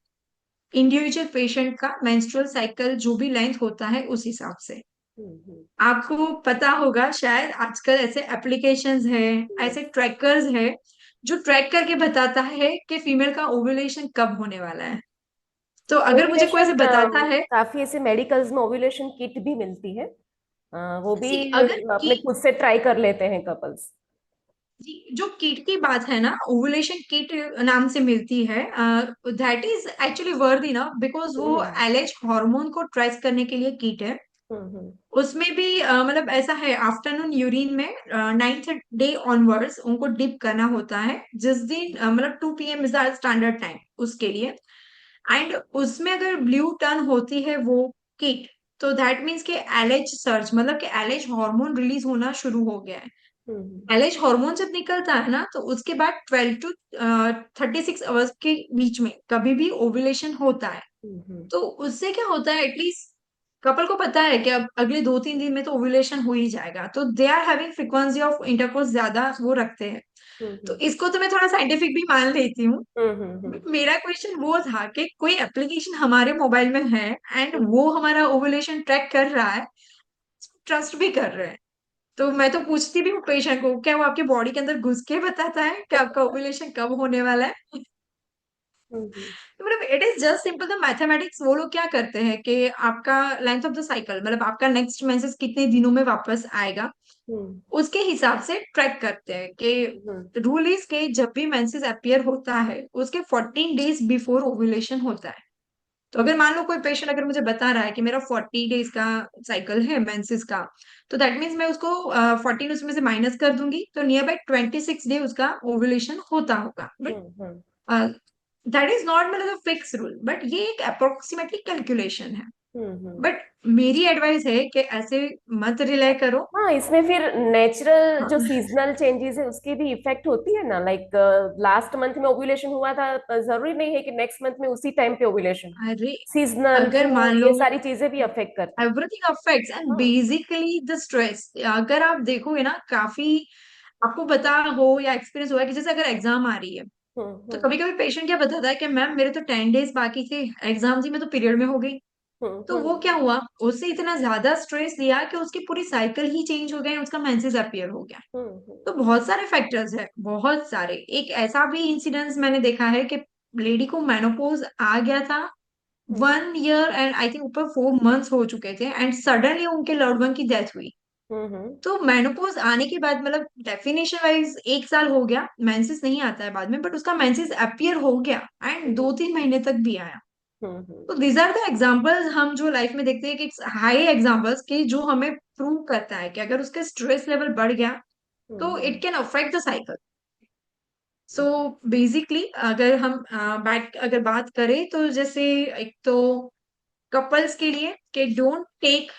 इंडिविजुअल पेशेंट का मेंस्ट्रुअल साइकिल जो भी लेंथ होता है उस हिसाब से। हम्म। आपको पता होगा शायद आजकल ऐसे एप्लीकेशंस है, हम्म। ऐसे ट्रैकर्स है जो ट्रैक करके बताता है कि फीमेल का ओव्यूलेशन कब होने वाला है। तो अगर मुझे कोई ऐसे ओव्यूलेशन बताता है, काफी ऐसे मेडिकल्स में ओव्यूलेशन किट भी मिलती है। वो भी अगर अपने खुद से ट्राई कर लेते हैं कपल्स। जी, जो किट की बात है ना, ओवुलेशन किट नाम से मिलती है, दैट इज एक्चुअली वर्दी ना, बिकॉज वो हम्म। एलएच हार्मोन को ट्रेस करने के लिए किट है। हम्म। उसमें भी मतलब ऐसा है, आफ्टरनून यूरिन में 9th डे ऑनवर्ड्स उनको डिप करना होता है, जिस दिन मतलब 2 PM is the standard time उसके लिए। एंड उसमें अगर ब्लू टर्न होती है वो किट, तो दैट मीन्स कि एलएच सर्च, मतलब कि एलएच हार्मोन रिलीज होना शुरू हो गया है। हम्म। एलएच हार्मोन जब निकलता है ना, तो उसके बाद 12 to 36 आवर्स के बीच में कभी भी ओव्यूलेशन होता है। हम्म। तो उससे क्या होता है, एटलीस्ट कपल को पता है कि अब अगले 2-3 दिन में तो ओव्यूलेशन हो ही जाएगा, तो they are having frequency of intercourse ज्यादा वो रखते हैं। तो हम्म। इसको तो मैं थोड़ा साइंटिफिक भी मान लेती हूँ। हम्म। बट मेरा क्वेश्चन वो था कि कोई एप्लीकेशन हमारे मोबाइल में है एंड हम्म। वो हमारा ओव्यूलेशन ट्रैक कर रहा है, ट्रस्ट भी कर रहे हैं, तो मैं तो पूछती भी हूँ पेशेंट को, क्या वो आपके बॉडी के अंदर घुस के बताता है कि आपका ओव्यूलेशन कब होने वाला है? हम्म। तो मतलब it is just simple the mathematics. वो लोग क्या करते हैं कि आपका लेंथ ऑफ द साइकिल, मतलब आपका नेक्स्ट मेंसेस कितने दिनों में वापस आएगा, हम्म। उसके हिसाब से ट्रैक करते हैं हम्म। कि रूल इज के जब भी मेंसेस अपीयर होता है उसके 14 डेज बिफोर ओव्यूलेशन होता है। तो अगर मान लो कोई पेशेंट अगर मुझे बता रहा है कि मेरा 40 डेज का साइकिल है मेंसेस का, तो दैट मीन्स मैं उसको 14 उसमें से माइनस कर दूंगी, तो नियर बाई 26 डे उसका ओव्यूलेशन होता होगा। But hmm. That is not मतलब फिक्स रूल, बट ये एक अप्रोक्सीमेटली कैलकुलेशन है। हम्म। बट मेरी एडवाइस है कि ऐसे मत रिले करो। हाँ, इसमें फिर नेचुरल हाँ, जो सीजनल चेंजेस है उसकी भी इफेक्ट होती है ना। लाइक लास्ट मंथ में ओव्यूलेशन हुआ था, तो जरूरी नहीं है कि नेक्स्ट मंथ में उसी टाइम पे ओव्यूलेशन। अरे सीजनल अगर मान फूड लो ये सारी चीजें भी अफेक्ट करती है। एवरीथिंग अफेक्ट्स एंड हाँ। बेसिकली द स्ट्रेस, अगर आप देखोगे ना, काफी आपको पता हो या एक्सपीरियंस हुआ है कि जैसे अगर एग्जाम आ रही है, तो हम्म। कभी कभी पेशेंट क्या बताता है कि मैम मेरे तो 10 डेज बाकी थे, एग्जाम थी, मैं तो पीरियड में हो गई। तो वो हम्म। क्या हुआ, उससे इतना ज्यादा स्ट्रेस लिया कि उसकी पूरी साइकिल ही चेंज हो गई, उसका मेंसेस अपीयर हो गया। हम्म। तो बहुत सारे फैक्टर्स है, बहुत सारे। एक ऐसा भी इंसिडेंस मैंने देखा है कि लेडी को मेनोपॉज आ गया था, हम्म। 1 ईयर एंड आई थिंक ऊपर 4 मंथ्स हो चुके थे, एंड सडनली उनके लव्ड वन की डेथ हुई। हम्म। तो मेनोपॉज आने के बाद मतलब डेफिनेशन वाइज 1 साल हो गया, मेंसेस नहीं आता है बाद में, बट उसका मेंसेस अपीयर हो गया एंड हम्म। 2-3 महीने तक भी आया। हम्म। तो दीज आर द एग्जाम्पल्स हम जो लाइफ में देखते हैं कि हाई एग्जाम्पल्स की, जो हमें प्रूव करता है कि अगर उसका स्ट्रेस लेवल बढ़ गया तो it hmm. Can affect the cycle. So basically अगर हम अगर बात करें तो जैसे एक तो कपल्स के लिए कि don't take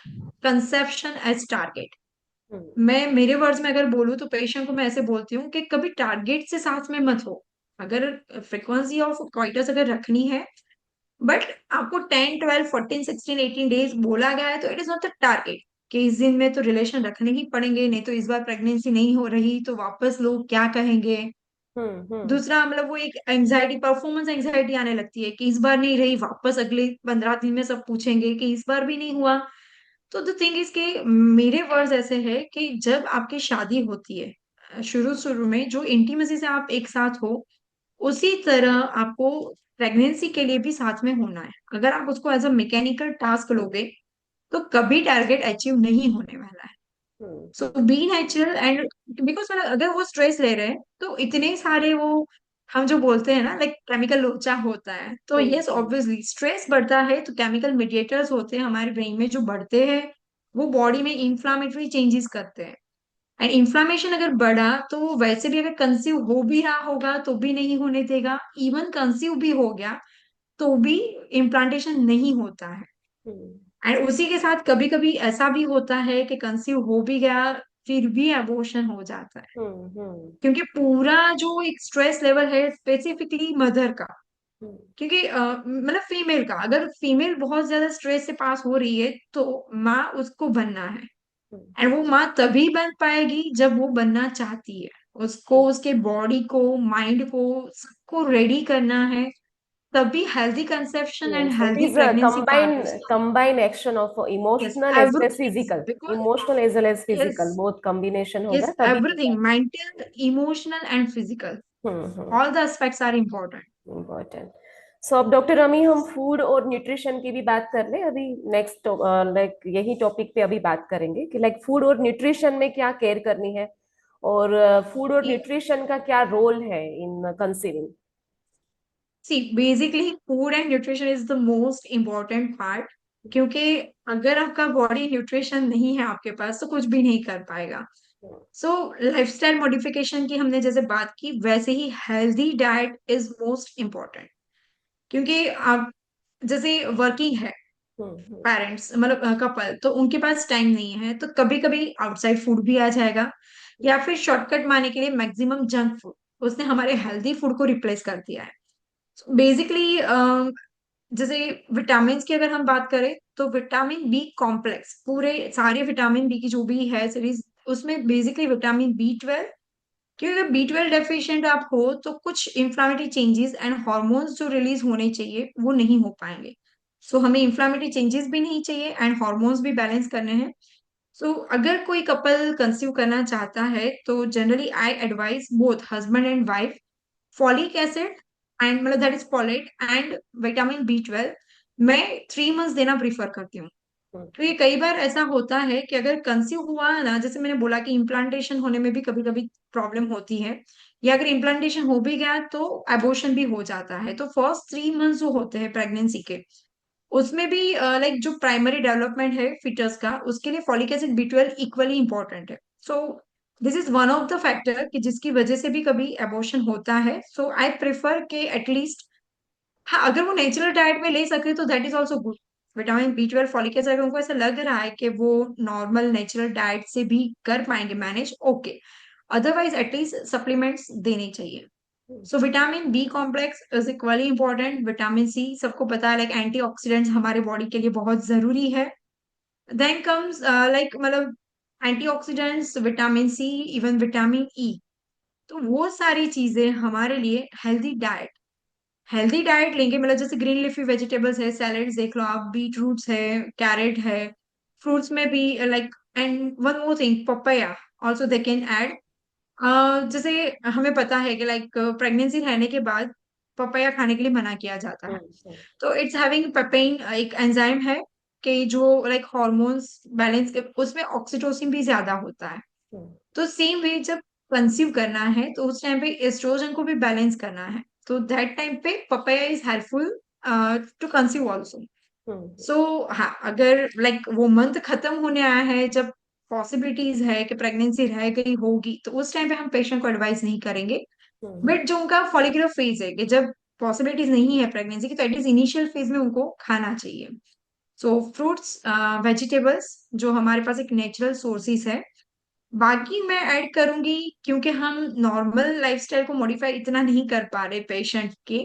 conception as target. Hmm. मैं मेरे वर्ड्स में अगर बोलूँ तो पेशेंट को मैं ऐसे बोलती हूँ कि कभी टारगेट से साथ में मत हो। अगर फ्रिक्वेंसी ऑफ क्वाइटस अगर रखनी है, बट आपको 10, 12, 14, 16, 18 डेज बोला गया है, तो it is not the target कि इस दिन में तो रिलेशन रखने ही पड़ेंगे, नहीं तो इस बार प्रेगनेंसी नहीं हो रही तो वापस लोग क्या कहेंगे। हम्म। दूसरा मतलब वो एक एंजाइटी, परफॉर्मेंस एंजाइटी आने लगती है कि इस बार नहीं रही, वापस अगले 15 दिन में सब पूछेंगे कि इस बार भी नहीं हुआ। तो द थिंग इज के मेरे वर्ड्स ऐसे है कि जब आपकी शादी होती है, शुरू शुरू में जो इंटीमेसी से आप एक साथ हो, उसी तरह आपको प्रेगनेंसी के लिए भी साथ में होना है। अगर आप उसको एज अ मैकेनिकल टास्क लोगे तो कभी टारगेट अचीव नहीं होने वाला है। सो हम्म। बी नेचुरल एंड बिकॉज अगर वो स्ट्रेस ले रहे हैं तो इतने सारे वो हम जो बोलते हैं ना, लाइक केमिकल लोचा होता है, तो यस हम्म। ऑब्वियसली स्ट्रेस बढ़ता है तो केमिकल मीडिएटर्स होते हैं हमारे ब्रेन में जो बढ़ते हैं, वो बॉडी में इंफ्लामेटरी चेंजेस करते हैं। एंड इन्फ्लामेशन अगर बढ़ा तो वो वैसे भी अगर कंसीव हो भी रहा होगा तो भी नहीं होने देगा, इवन कंसीव भी हो गया तो भी इम्प्लांटेशन नहीं होता है। हम्म। एंड उसी के साथ कभी कभी ऐसा भी होता है कि कंसीव हो भी गया फिर भी अबॉर्शन हो जाता है, हम्म। क्योंकि पूरा जो एक स्ट्रेस लेवल है स्पेसिफिकली मदर का, हम्म, क्योंकि मतलब फीमेल का, अगर फीमेल बहुत ज्यादा स्ट्रेस से पास हो रही है तो माँ उसको बनना है। हम्म, एंड वो माँ तभी बन पाएगी जब वो बनना चाहती है। उसको, हम्म। उसके बॉडी को, माइंड को, सबको रेडी करना है, तभी healthy conception and Yes, it healthy is a pregnancy पार हो सकती combine action of है। Yes, emotional as well as everything, physical, because emotional as well as yes, physical, both combination yes, होगा तभी होगा। Everything, mental, emotional and physical, hmm. All the aspects are important. Important. So अब doctor Rami हम food और nutrition की भी बात कर ले अभी। नेक्स्ट लाइक यही टॉपिक पे अभी बात करेंगे कि लाइक फूड और न्यूट्रिशन में क्या केयर करनी है, और फूड और न्यूट्रिशन का क्या रोल है in conceiving. See basically food and nutrition is the most important part, क्योंकि अगर आपका बॉडी न्यूट्रिशन नहीं है आपके पास तो कुछ भी नहीं कर पाएगा। सो लाइफस्टाइल मॉडिफिकेशन की हमने जैसे बात की, वैसे ही healthy diet is most important. क्योंकि आप जैसे वर्किंग है हम्म, पेरेंट्स, मतलब कपल, तो उनके पास टाइम नहीं है तो कभी कभी आउटसाइड फूड भी आ जाएगा, या फिर शॉर्टकट मारने के लिए मैक्सिमम जंक फूड, उसने हमारे हेल्दी फूड को रिप्लेस कर दिया है। बेसिकली जैसे विटामिन की अगर हम बात करें तो विटामिन बी कॉम्प्लेक्स, पूरे सारे विटामिन बी की जो भी है सीरीज, उसमें बेसिकली विटामिन बी 12, क्योंकि अगर बी 12 डेफिशिएंट आप हो तो कुछ इंफ्लामेटरी चेंजेस एंड हॉर्मोन्स जो रिलीज होने चाहिए वो नहीं हो पाएंगे। सो हमें इंफ्लामेटरी चेंजेस भी नहीं चाहिए एंड हॉर्मोन्स भी बैलेंस करने हैं। सो अगर कोई कपल कंसीव करना चाहता है तो generally I advise both husband and wife folic acid and मतलब that is folate and vitamin B 12 मैं 3 मंथ्स देना प्रीफर करती हूँ। हम्म, तो ये कई बार ऐसा होता है कि अगर कंसीव हुआ है ना, जैसे मैंने बोला कि इम्प्लांटेशन होने में भी कभी कभी प्रॉब्लम होती है, या अगर इम्प्लांटेशन हो भी गया तो एबॉर्शन भी हो जाता है, तो फर्स्ट 3 मंथ्स जो होते हैं प्रेगनेंसी के, उसमें भी लाइक जो प्राइमरी डेवलपमेंट है फिटस का, उसके लिए folic acid B 12 equally important है। So this is one of the factor कि जिसकी वजह से भी कभी एबॉर्शन होता है। सो आई प्रेफर के एटलीस्ट, हाँ, अगर वो नेचुरल डाइट में ले सके तो that is also good. Vitamin B 12 folic acid, अगर उनको ऐसा लग रहा है कि वो नॉर्मल नेचुरल डाइट से भी कर पाएंगे manage, okay, otherwise at least supplements देने चाहिए। Hmm, so vitamin B complex is equally important. Vitamin C सबको पता है, लाइक एंटीऑक्सीडेंट्स हमारे बॉडी के लिए बहुत जरूरी है। देन कम्स लाइक मतलब antioxidants, vitamin C, even vitamin E, तो वो सारी चीजें हमारे लिए हेल्दी डाइट लेंगे, मतलब जैसे ग्रीन लीफी वेजिटेबल्स है, सैलेड्स देख लो आप, बीट रूट्स है, कैरेट है, फ्रूट्स में भी like, and one more thing, papaya also they can add. जैसे हमें पता है कि लाइक प्रेगनेंसी रहने के बाद पपाया खाने के लिए मना किया जाता है। हम्म, तो इट्स हैविंग पेपेन, एक एंजाइम है कि जो लाइक हॉर्मोन्स बैलेंस, उसमें ऑक्सीटोसिन भी ज्यादा होता है। हम्म, तो सेम वे जब कंसीव करना है तो उस टाइम पे एस्ट्रोजन को भी बैलेंस करना है, तो दैट टाइम पे papaya is helpful to conceive also. Hmm, so हाँ, अगर लाइक वो मंथ खत्म होने आया है, जब पॉसिबिलिटीज है कि प्रेगनेंसी रह गई होगी, तो उस टाइम पे हम पेशेंट को एडवाइस नहीं करेंगे। हम्म, बट जो उनका फॉलिकुलर फेज है कि जब पॉसिबिलिटीज नहीं है प्रेगनेंसी की, तो एटलीस्ट इनिशियल फेज में उनको खाना चाहिए। सो फ्रूट्स, वेजिटेबल्स, जो हमारे पास एक नेचुरल सोर्सेज है। बाकी मैं ऐड करूंगी, क्योंकि हम नॉर्मल लाइफस्टाइल को मॉडिफाई इतना नहीं कर पा रहे पेशेंट के,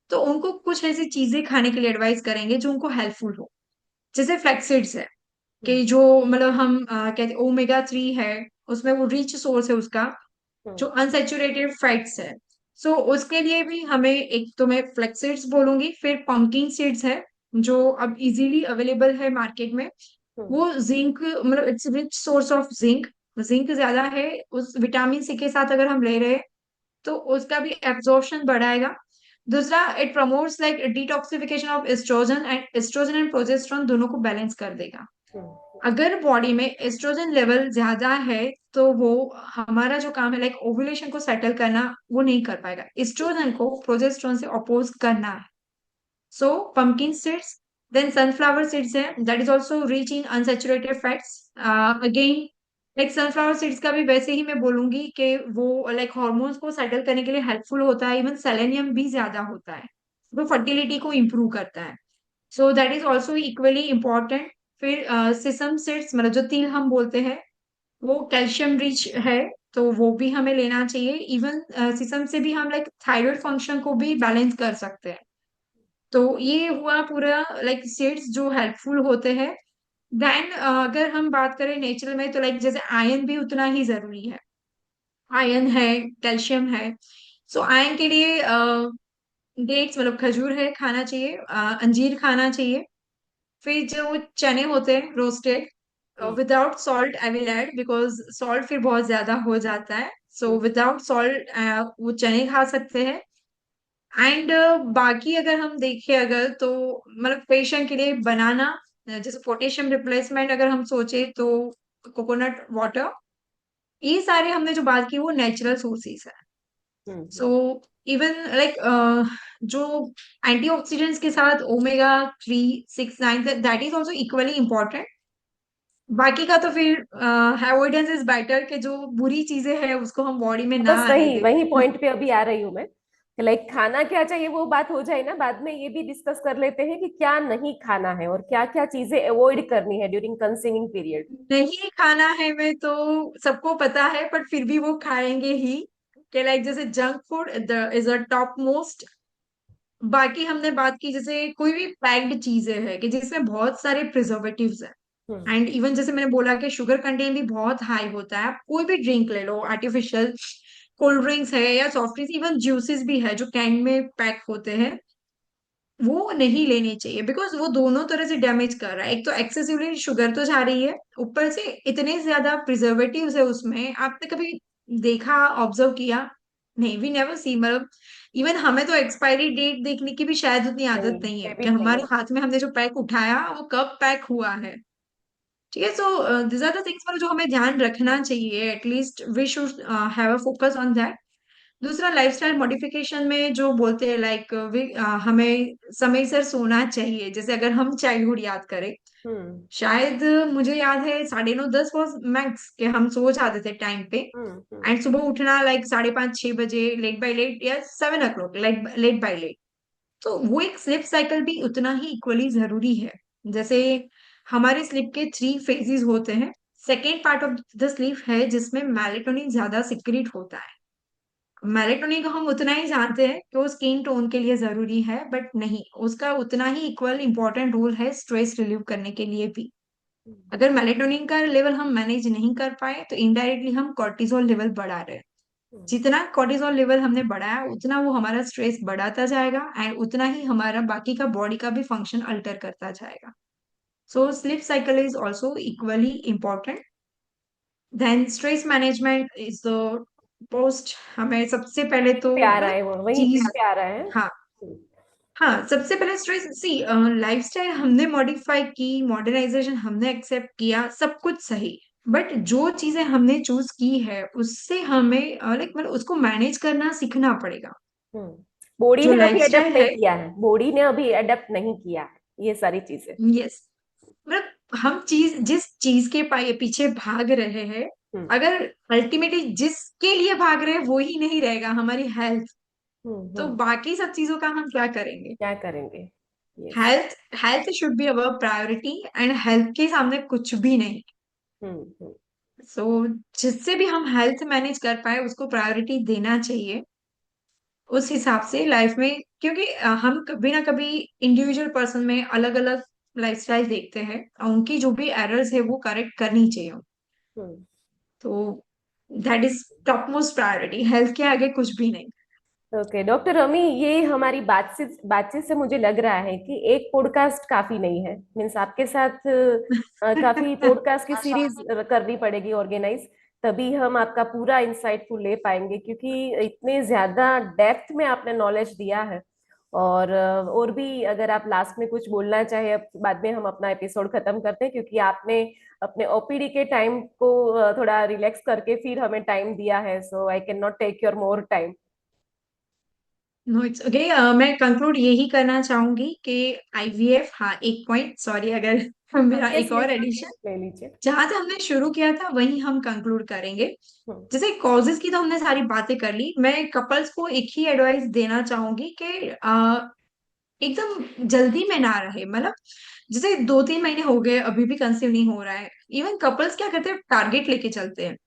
तो उनको कुछ ऐसी चीजें खाने के लिए एडवाइस करेंगे जो उनको हेल्पफुल हो। जैसे फ्लैक्सीड्स है, हम्म, कि जो मतलब हम कहते ओमेगा 3 है, उसमें वो रिच सोर्स है उसका, जो हम्म, अनसेचुरेटेड फैट्स है। सो उसके लिए भी हमें, एक तो मैं फ्लैक्सीड्स बोलूंगी, फिर पंपकिन सीड्स है जो अब इजीली अवेलेबल है मार्केट में। हम्म, वो जिंक, मतलब it's rich source of zinc, zinc ज्यादा है उस विटामिन सी के साथ, अगर हम ले रहे हैं तो उसका भी एब्जॉर्प्शन बढ़ाएगा। दूसरा, it promotes like detoxification of oestrogen and progesterone दोनों को बैलेंस कर देगा। हम्म, अगर बॉडी में एस्ट्रोजन लेवल ज्यादा है तो वो हमारा जो काम है लाइक ओव्यूलेशन को सेटल करना, वो नहीं कर पाएगा, एस्ट्रोजन को प्रोजेस्टेरॉन से अपोज करना है। So pumpkin seeds, then sunflower seeds है, that is also rich in unsaturated fats. Again, like sunflower seeds का भी वैसे ही मैं बोलूंगी कि वो लाइक हॉर्मोन्स को सेटल करने के लिए हेल्पफुल होता है, इवन सेलेनियम भी ज्यादा होता है, वो फर्टिलिटी को इम्प्रूव करता है। So that is also equally important. फिर सिसम सीड्स, मतलब जो तिल हम बोलते हैं, वो कैल्शियम रिच है, तो वो भी हमें लेना चाहिए। इवन सिसम से भी हम लाइक थायराइड फंक्शन को भी बैलेंस कर सकते हैं। तो ये हुआ पूरा लाइक स्टेट्स जो हेल्पफुल होते हैं। देन अगर हम बात करें नेचुरल में, तो लाइक जैसे आयरन भी उतना ही जरूरी है। आयरन है, कैल्शियम है। सो आयरन के लिए डेट्स मतलब खजूर है खाना चाहिए, अंजीर खाना चाहिए। फिर जो चने होते हैं roasted, hmm. Without salt I will add, because salt फिर बहुत ज्यादा हो जाता है। सो हम्म। विदाउट सॉल्ट वो चने खा सकते हैं। एंड बाकी अगर हम देखें, अगर तो मतलब पेशेंट के लिए बनाना, जैसे पोटेशियम रिप्लेसमेंट अगर हम सोचे तो कोकोनट वाटर, ये सारे हमने जो बात की वो नेचुरल सोर्सेस है। सो हम्म। इवन लाइक जो एंटीऑक्सीडेंट्स के साथ omega 3, 6, 9, that is also equally important. बाकी का तो फिर अवॉइडेंस इज बेटर, कि जो बुरी चीजें हैं उसको हम बॉडी में ना बस आने वही दें। वही पॉइंट पे अभी आ रही हूँ मैं, लाइक खाना क्या चाहिए वो बात हो जाए ना, बाद में ये भी डिस्कस कर लेते हैं कि क्या नहीं खाना है और क्या क्या चीजें अवॉइड करनी है ड्यूरिंग कंसीविंग पीरियड। नहीं खाना है में तो सबको पता है, बट फिर भी वो खाएंगे ही, कि लाइक जैसे junk food is a top most. बाकी हमने बात की जैसे कोई भी पैक्ड चीजें है कि जिसमें बहुत सारे प्रिजर्वेटिव्स है। हम्म। एंड इवन जैसे मैंने बोला कि शुगर कंटेंट भी बहुत हाई होता है। आप कोई भी ड्रिंक ले लो, आर्टिफिशियल कोल्ड ड्रिंक्स है या सॉफ्ट ड्रिंक्स, इवन जूसेस भी है जो कैन में पैक होते हैं, वो नहीं लेने चाहिए, बिकॉज वो दोनों तरह से डैमेज कर रहा है। एक तो एक्सेसिवली शुगर तो जा रही है, ऊपर से इतने ज्यादा प्रिजर्वेटिव्स है उसमें। आपने कभी देखा, ऑब्जर्व किया? नहीं, वी नेवर सी, मतलब इवन हमें तो एक्सपायरी डेट देखने की भी शायद उतनी आदत नहीं, नहीं है कि हैबिट नहीं हमारे है। हाथ में हमने जो पैक उठाया वो कब पैक हुआ है। ठीक है। So this are the things मतलब जो हमें ध्यान रखना चाहिए, at least we should have a focus on that. दूसरा, लाइफस्टाइल मॉडिफिकेशन में जो बोलते हैं लाइक हमें समय से सोना चाहिए। जैसे अगर हम चाइल्डहुड याद करें, हम्म। शायद मुझे याद है 9:30 10 वॉज मैक्स के हम सो जाते थे टाइम पे। हम्म। हम्म। एंड सुबह उठना लाइक 5:30 6 बजे, लेट बाय लेट, या 7 o'clock, like late by let. तो वो एक स्लिप साइकिल भी उतना ही इक्वली जरूरी है। जैसे हमारे स्लीप के 3 फेजेस होते हैं। Second part of the sleep है जिसमें मेलेटोनिन ज्यादा सिक्रिट होता है। मेलेटोनिन को हम उतना ही जानते हैं कि वो स्किन टोन के लिए जरूरी है, बट नहीं, उसका उतना ही इक्वल इंपॉर्टेंट रोल है स्ट्रेस रिलीव करने के लिए भी। हम्म। अगर मेलेटोनिन का लेवल हम मैनेज नहीं कर पाए तो इनडायरेक्टली हम कॉर्टिसोल लेवल बढ़ा रहे हैं। हम्म। जितना कॉर्टिसोल लेवल हमने बढ़ाया उतना वो हमारा स्ट्रेस बढ़ाता जाएगा, एंड उतना ही हमारा बाकी का बॉडी का भी फंक्शन अल्टर करता जाएगा। So sleep cycle is also equally important. Then stress management is the post. हमें सबसे पहले वहीं तो पे आ रहा है वो, वहीं चीज, पे आ रहा है। हाँ हाँ, सबसे पहले स्ट्रेस सी, लाइफस्टाइल हमने मॉडिफाई की, मॉडर्नाइजेशन हमने एक्सेप्ट किया, सब कुछ सही। बट जो चीजें हमने चूज की है उससे हमें लाइक मतलब उसको मैनेज करना सीखना पड़ेगा। हम्म। बॉडी जो ने अभी अडेप्ट लाइफस्टाइल नहीं है, किया है, बॉडी ने अभी अडेप्ट नहीं किया है ये सारी चीजें। यस, मतलब हम जिस चीज के पीछे भाग रहे हैं, हम्म। अगर अल्टीमेटली जिसके लिए भाग रहे हैं वो ही नहीं रहेगा, हमारी हेल्थ, हम्म। तो हम्म। बाकी सब चीजों का हम क्या करेंगे? क्या करेंगे। Yes. Health, health should be our priority, and health के सामने कुछ भी नहीं। हम्म। हम्म। सो जिससे भी हम हेल्थ मैनेज कर पाए उसको प्रायोरिटी देना चाहिए उस हिसाब से लाइफ में। क्योंकि हम कभी ना कभी इंडिविजुअल पर्सन में अलग अलग लाइफस्टाइल देखते हैं, और उनकी जो भी एरर्स है वो करेक्ट करनी चाहिए। हम्म। तो that is top most priority, health के आगे कुछ भी नहीं। ओके डॉक्टर रमी, ये हमारी बातचीत से मुझे लग रहा है कि एक पॉडकास्ट काफी नहीं है, मीन्स आपके साथ काफी पॉडकास्ट की सीरीज करनी पड़ेगी ऑर्गेनाइज, तभी हम आपका पूरा इंसाइटफुल ले पाएंगे, क्योंकि इतने ज्यादा डेप्थ में आपने नॉलेज दिया है। और भी अगर आप लास्ट में कुछ बोलना चाहे, अब बाद में हम अपना एपिसोड खत्म करते हैं, क्योंकि आपने अपने ओपीडी के टाइम को थोड़ा रिलैक्स करके फिर हमें टाइम दिया है, so I can not take your more time. No it's okay. मैं कंक्लूड यही करना चाहूंगी कि आईवीएफ, हाँ एक पॉइंट सॉरी, अगर मेरा यस एक और यस, एडिशन, ले लीजिए। जहां से हमने शुरू किया था वही हम कंक्लूड करेंगे। हम्म। जैसे कॉजेस की तो हमने सारी बातें कर ली, मैं कपल्स को एक ही एडवाइस देना चाहूंगी कि एकदम जल्दी में ना रहे। मतलब जैसे 2 3 महीने हो गए अभी भी कंसीव नहीं हो रहा है, इवन कपल्स क्या करते हैं, टारगेट लेके चलते हैं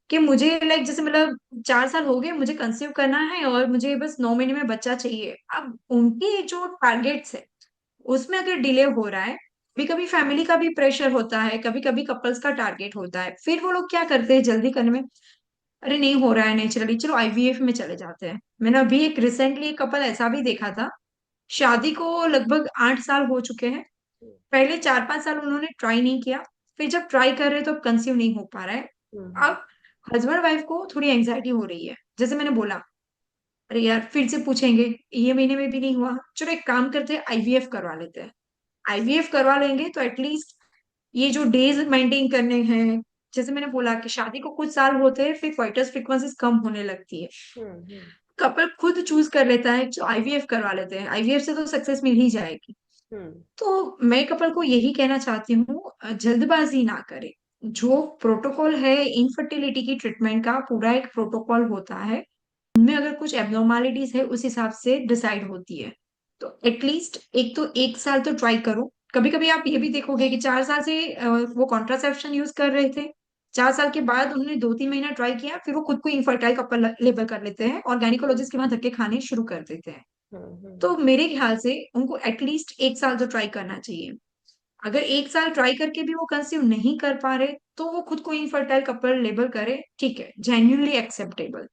कि मुझे लाइक जैसे मतलब 4 साल हो गए, मुझे कंसीव करना है और मुझे बस 9 महीने में बच्चा चाहिए। अब उनके जो टारगेट्स है उसमें अगर डिले हो रहा है, कभी कभी फैमिली का भी प्रेशर होता है, कभी कभी कपल्स का टारगेट होता है, फिर वो लोग क्या करते हैं जल्दी करने में, अरे नहीं हो रहा है नेचुरली, चलो आईवीएफ में चले जाते हैं। मैंने अभी एक रिसेंटली एक कपल ऐसा भी देखा था, शादी को लगभग 8 साल हो चुके हैं, पहले 4-5 साल उन्होंने ट्राई नहीं किया, फिर जब ट्राई कर रहे तो अब कंसीव नहीं हो पा रहा है। हम्म अब हस्बैंड वाइफ को थोड़ी एंजाइटी हो रही है, जैसे मैंने बोला, अरे यार फिर से पूछेंगे, ये महीने में भी नहीं हुआ, चलो एक काम करते हैं आईवीएफ करवा लेते हैं। आईवीएफ करवा लेंगे तो एटलीस्ट ये जो डेज मेंटेन करने हैं, जैसे मैंने बोला कि शादी को कुछ साल होते हैं फिर क्वाइटस फ्रीक्वेंसीज कम होने लगती है, हम्म कपल खुद चूज कर लेता है जो आईवीएफ करवा लेते हैं, आईवीएफ से तो सक्सेस मिल ही जाएगी। हम्म तो मैं कपल को यही कहना चाहती हूँ, जल्दबाजी ना करें। जो प्रोटोकॉल है इनफर्टिलिटी की ट्रीटमेंट का, पूरा एक प्रोटोकॉल होता है, उनमें अगर कुछ एबनॉर्मालिटीज है उस हिसाब से डिसाइड होती है। तो एटलीस्ट तो 1 साल तो ट्राई करो। कभी कभी आप ये भी देखोगे कि 4 साल से वो कॉन्ट्रासेप्शन यूज कर रहे थे, 4 साल के बाद उन्होंने 2-3 महीना ट्राई किया, फिर वो खुद को इनफर्टाइल कपल लेबल कर लेते हैं और गायनिकोलॉजिस्ट के वहां धक्के खाने शुरू कर देते हैं। तो हम्म मेरे ख्याल से उनको एटलीस्ट 1 साल तो ट्राई करना चाहिए। अगर 1 साल ट्राई करके भी वो कंसीव नहीं कर पा रहे तो वो खुद को इनफर्टाइल कपल लेबल करे, ठीक है, जेन्युइनली एक्सेप्टेबल।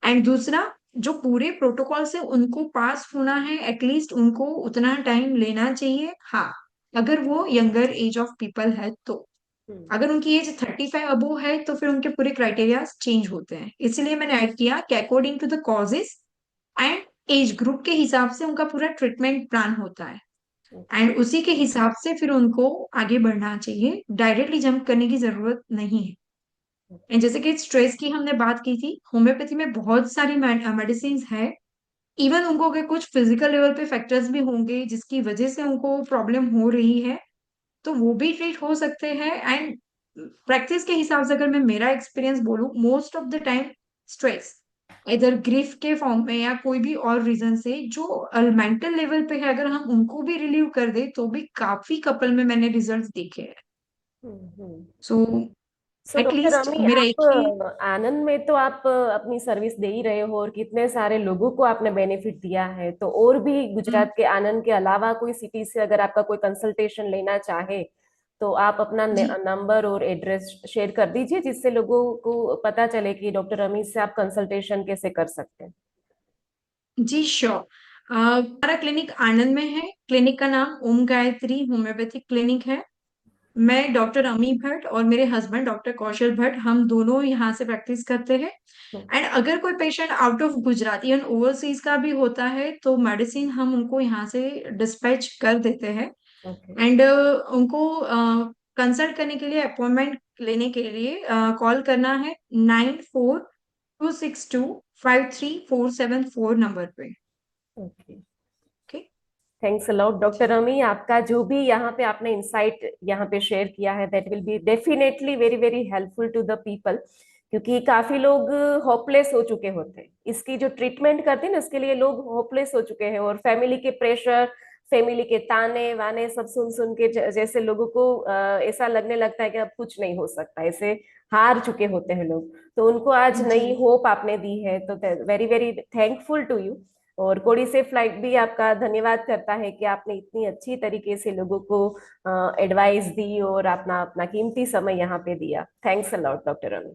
एंड दूसरा, जो पूरे प्रोटोकॉल से उनको पास होना है एटलीस्ट उनको उतना टाइम लेना चाहिए, हाँ, अगर वो यंगर एज ऑफ पीपल है तो। हम्म अगर उनकी एज 35 अबो है तो फिर उनके पूरे क्राइटेरिया चेंज होते हैं, इसीलिए मैंने ऐड किया कि according to the causes and age group के हिसाब से उनका पूरा ट्रीटमेंट प्लान होता है, ओके एंड उसी के हिसाब से फिर उनको आगे बढ़ना चाहिए, डायरेक्टली जंप करने की जरूरत नहीं है। एंड जैसे कि स्ट्रेस की हमने बात की थी, होम्योपैथी में बहुत सारी मेडिसिन है, इवन उनको अगर कुछ फिजिकल लेवल पे फैक्टर्स भी होंगे जिसकी वजह से उनको प्रॉब्लम हो रही है तो वो भी ट्रीट हो सकते हैं। एंड प्रैक्टिस के हिसाब से अगर मैं मेरा एक्सपीरियंस बोलूं, most of the time stress इधर ग्रीफ के फॉर्म में या कोई भी और रीजन से जो मेंटल लेवल पे है, अगर हम उनको भी रिलीव कर दे तो भी काफी कपल में मैंने रिजल्ट्स देखे हैं। हम्म सो सो डॉक्टर एटलीस्ट अमी, मेरा एक आप ही। आनंद में तो आप अपनी सर्विस दे ही रहे हो और कितने सारे लोगों को आपने बेनिफिट दिया है, तो और भी हम्म, गुजरात के आनंद के अलावा कोई सिटी से अगर आपका कोई कंसल्टेशन लेना चाहे तो आप अपना जी नंबर और एड्रेस शेयर कर दीजिए, जिससे लोगों को पता चले कि डॉक्टर अमी से आप कंसल्टेशन कैसे कर सकते हैं। जी श्योर। हमारा क्लिनिक आनंद में है, क्लिनिक का नाम ओम गायत्री होम्योपैथिक क्लिनिक है। मैं डॉक्टर अमी भट्ट और मेरे हस्बैंड डॉक्टर कौशल भट्ट, हम दोनों यहाँ से प्रैक्टिस करते हैं। एंड अगर कोई पेशेंट आउट ऑफ गुजरात या ओवरसीज का भी होता है तो मेडिसिन हम उनको यहाँ से डिस्पैच कर देते हैं। ओके। एंड उनको कंसल्ट करने के लिए, अपॉइंटमेंट लेने के लिए कॉल करना है 9426253474 नंबर पे। Okay. Okay. Thanks a lot doctor अमी, आपका जो भी यहाँ पे आपने इंसाइट यहाँ पे शेयर किया है that will be definitely very very helpful to the people, क्योंकि काफी लोग होपलेस हो चुके होते हैं, इसकी जो ट्रीटमेंट करते हैं ना इसके लिए लोग होपलेस हो चुके हैं, और फैमिली के प्रेशर, फैमिली के ताने वाने सब सुन सुन के जैसे लोगों को ऐसा लगने लगता है कि अब कुछ नहीं हो सकता, ऐसे हार चुके होते हैं लोग। तो उनको आज जी नई होप आपने दी है, तो very very thankful to you. और कोड़ी से फ्लाइट भी आपका धन्यवाद करता है कि आपने इतनी अच्छी तरीके से लोगों को एडवाइस दी और अपना अपना कीमती समय यहाँ पे दिया। थैंक्स अलॉट डॉक्टर अमी।